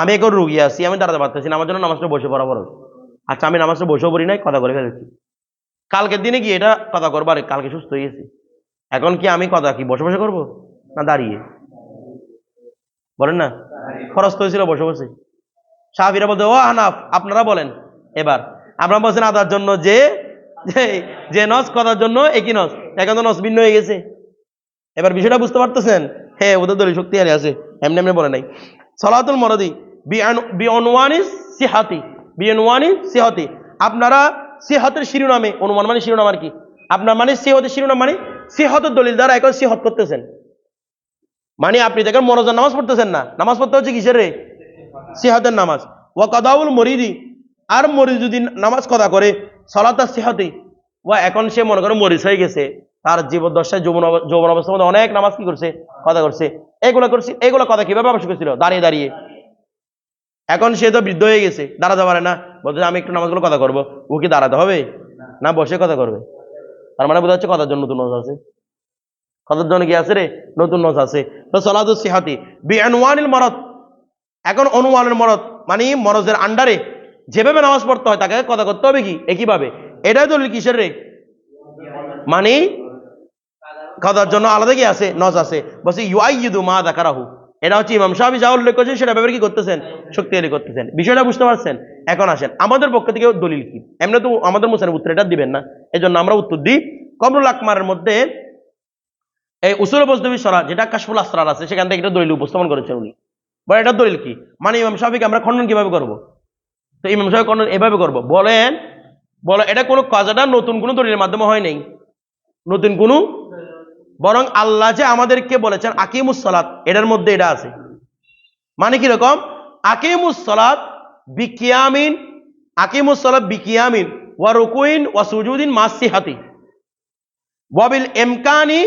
আমি এখন রুগী আছি, আমি দাঁড়াতে পারতেছি না, আমার জন্য নামাজটা বসে পড়া ফরজ। আচ্ছা আমি নামাজটা বসেও পড়ি নাই, কথা করে ফেলেছি, কালকের দিনে কি এটা কথা করবো? আরে কালকে সুস্থ হয়ে গেছি, এখন কি আমি কথা কি বসে বসে করবো না দাঁড়িয়ে? বলেন না, ফরজ তো হয়েছিল বসে বসে। সাহাবীরা বলতে ও হানাফ আপনারা বলেন। এবার আপনারা বলছেন আদার জন্য যে যে নস, কথার জন্য একই নস, এখন তো নস ভিন্ন হয়ে গেছে। এবার বিষয়টা বুঝতে পারতেছেন? হ্যাঁ ওদের দলিল শক্তিশালী আছে, এমনি এমনি বলে নাই। সলাতুল মরদি বিঅনওয়ানি সিহাতি, বিঅনওয়ানি সিহাতি, আপনারা সিহাতের শিরোনামে, অনুমান মানে শিরোনাম আর কি, আপনার মানে সিহতের শিরোনাম মানে সিহতের দলিল দ্বারা এখন সিহত করতেছেন। মানে আপনি দেখেন মনোজান নামাজ পড়তেছেন না, নামাজ পড়তে হচ্ছে কিসের রে? সিহাতের নামাজ। ওয়াকাদাউল মরিদি, আর মরিদ যদি নামাজ কথা করে সলাতা সিহাতি, ওয়া এখন সে মনে করে মরিদ হয়ে গেছে, তার জীবদ্দশায় যৌবন অবস্থার মধ্যে অনেক নামাজ কি করছে, কথা করছে, এগুলো কথা কিভাবে আবশ্যক ছিল, দাঁড়িয়ে দাঁড়িয়ে। এখন সে তো বৃদ্ধ হয়ে গেছে, দাঁড়াতে পারে না, বলছে আমি একটু নামাজগুলো কথা করবো, ও কি দাঁড়াতে হবে না বসে কথা করবে? তার মানে বোঝা যাচ্ছে কথার জন্য নতুন নজ আছে, কথার জন্য কি আছে রে, নতুন নজ আছে। তো সলাতুস সিহাতি বিআনওয়ানিল মারাদ, এখন অনুমানের মরদ মানে মরজের আন্ডারে যেভাবে নামাজ পড়তে হয় তাকে কথা করতে হবে কি একইভাবে। এটাই দলিল কিসের রে, মানে কথার জন্য আলাদা কি আছে, নজ আছে। বলছে ইউআইয়িদু মা যাকারাহু, এটা হচ্ছে ইমাম শাফি যা উল্লেখ করেছেন সেটা ব্যাপারে কি করতেছেন, শক্তিশালী করতেছেন। বিষয়টা বুঝতে পারছেন? এখন আসেন আমাদের পক্ষ থেকে দলিল কি। এমনি তো আমাদের মুসানিফ উত্তর এটা দিবেন না, এই জন্য আমরা উত্তর দিই। কমরুল আকমারের মধ্যে এই উসুল বজনবী সরা যেটা কাশফুল আসরার আছে, সেখান থেকে এটা দলিল উপস্থাপন করেছেন উনি। বা এটা দলিল কি, মানে ইমাম শাফিকে আমরা খণ্ডন কিভাবে করব? তো ইমাম শাফি খণ্ডন এভাবে করব, বলেন বলো এটা কোনো কাজাটা নতুন কোনো দলিলের মাধ্যমে হয় নাই, নতুন কোনো, বরং আল্লাহ যে আমাদেরকে বলেছেন আকিমুস সালাত, এটার মধ্যে এটা আছে। মানে কি রকম, আকিমুস সালাত বিকিয়ামিন, আকিমুস সালাত বিকিয়ামিন ওয়া রুকুইন ওয়া সুজুদিন মাসিহাতি ওয়াবিল ইমকানি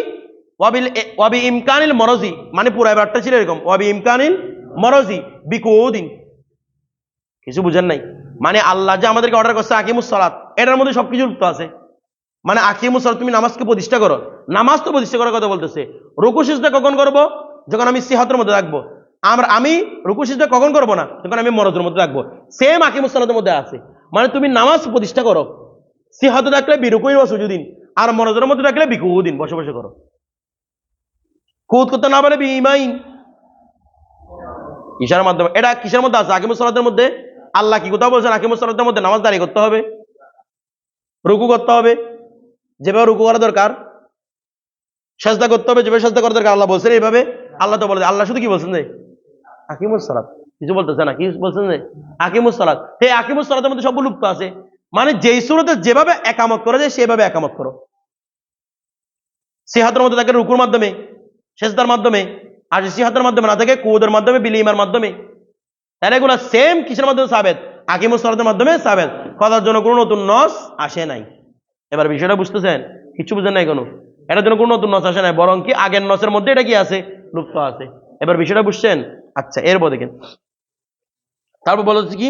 ওয়াবি ইমকানিল মরজি, মানে পুরো ব্যাপারটা ছিল এরকম, ওয়াবি ইমকানিল মরজি বিকুউদিন। কিছু বুঝেন নাই? মানে আল্লাহ যে আমাদেরকে অর্ডার করছে আকিমুস সালাত, এটার মধ্যে সবকিছু যুক্ত আছে। মানে আকিমুস সালাত, তুমি নামাজকে প্রতিষ্ঠা করো, নামাজ তো প্রতিষ্ঠা করার কথা বলতেছে। রুকু সিজদা কখন করব? যখন আমি সিহাতের মধ্যে রাখবো। আমি রুকু সিজদা কখন করব না? যখন আমি মরজের মধ্যে রাখবো। সেম আকিমুস সালাতের মধ্যে আছে। মানে তুমি নামাজ প্রতিষ্ঠা করো, সিহাতে রাখলে বিরুকুই ওয়া সুজুদিন, আর মরজের মধ্যে রাখলে বিকুউদিন, বসে বসে করো। কুদ করতে না পারে বিইমাইন, ইশারার মাধ্যমে। এটা কিসের মধ্যে আছে? আকিমুস সালাতের মধ্যে। আল্লাহ কি কোথাও বলছেন আকিমুস সালাতের মধ্যে নামাজ দাঁড়িয়ে করতে হবে, রুকু করতে হবে যেভাবে রুকু করা দরকার, সাজদা করতে হবে যেভাবে সাজদা করা দরকার, আল্লাহ বলছেন এইভাবে? আল্লাহ তো বলে, আল্লাহ শুধু কি বলছেন যে আকিমুস সালাত, কিছু বলতেছে না, কি বলছেন যে আকিমুস সালাত। এই আকিমুস সালাতের মধ্যে সব লুপ্ত আছে। মানে যেই সূরতে যেভাবে একামত করা যায় সেভাবে একামত করো। সিহাতের মধ্যে থাকে রুকুর মাধ্যমে, সেজদার মাধ্যমে, আর সিহাতের মাধ্যমে না থাকে কুদের মাধ্যমে, বিলিমার মাধ্যমে। তাহলে এগুলো সেম কিসের মাধ্যমে সাবেত? আকিমুস সালাতের মাধ্যমে সাবেত। কথার জন্য কোনো নতুন নস আসে নাই। এবার বিষয়টা বুঝতেছেন? কিছু বুঝেন নাই কোনো, এটার জন্য কোনো নতুন নস আসে নাই, বরং কি আগের নসের মধ্যে এটা কি আছে, লুপ্ত আছে। এবার বিষয়টা বুঝছেন? আচ্ছা, এরপর দেখেন তারপর বলছে কি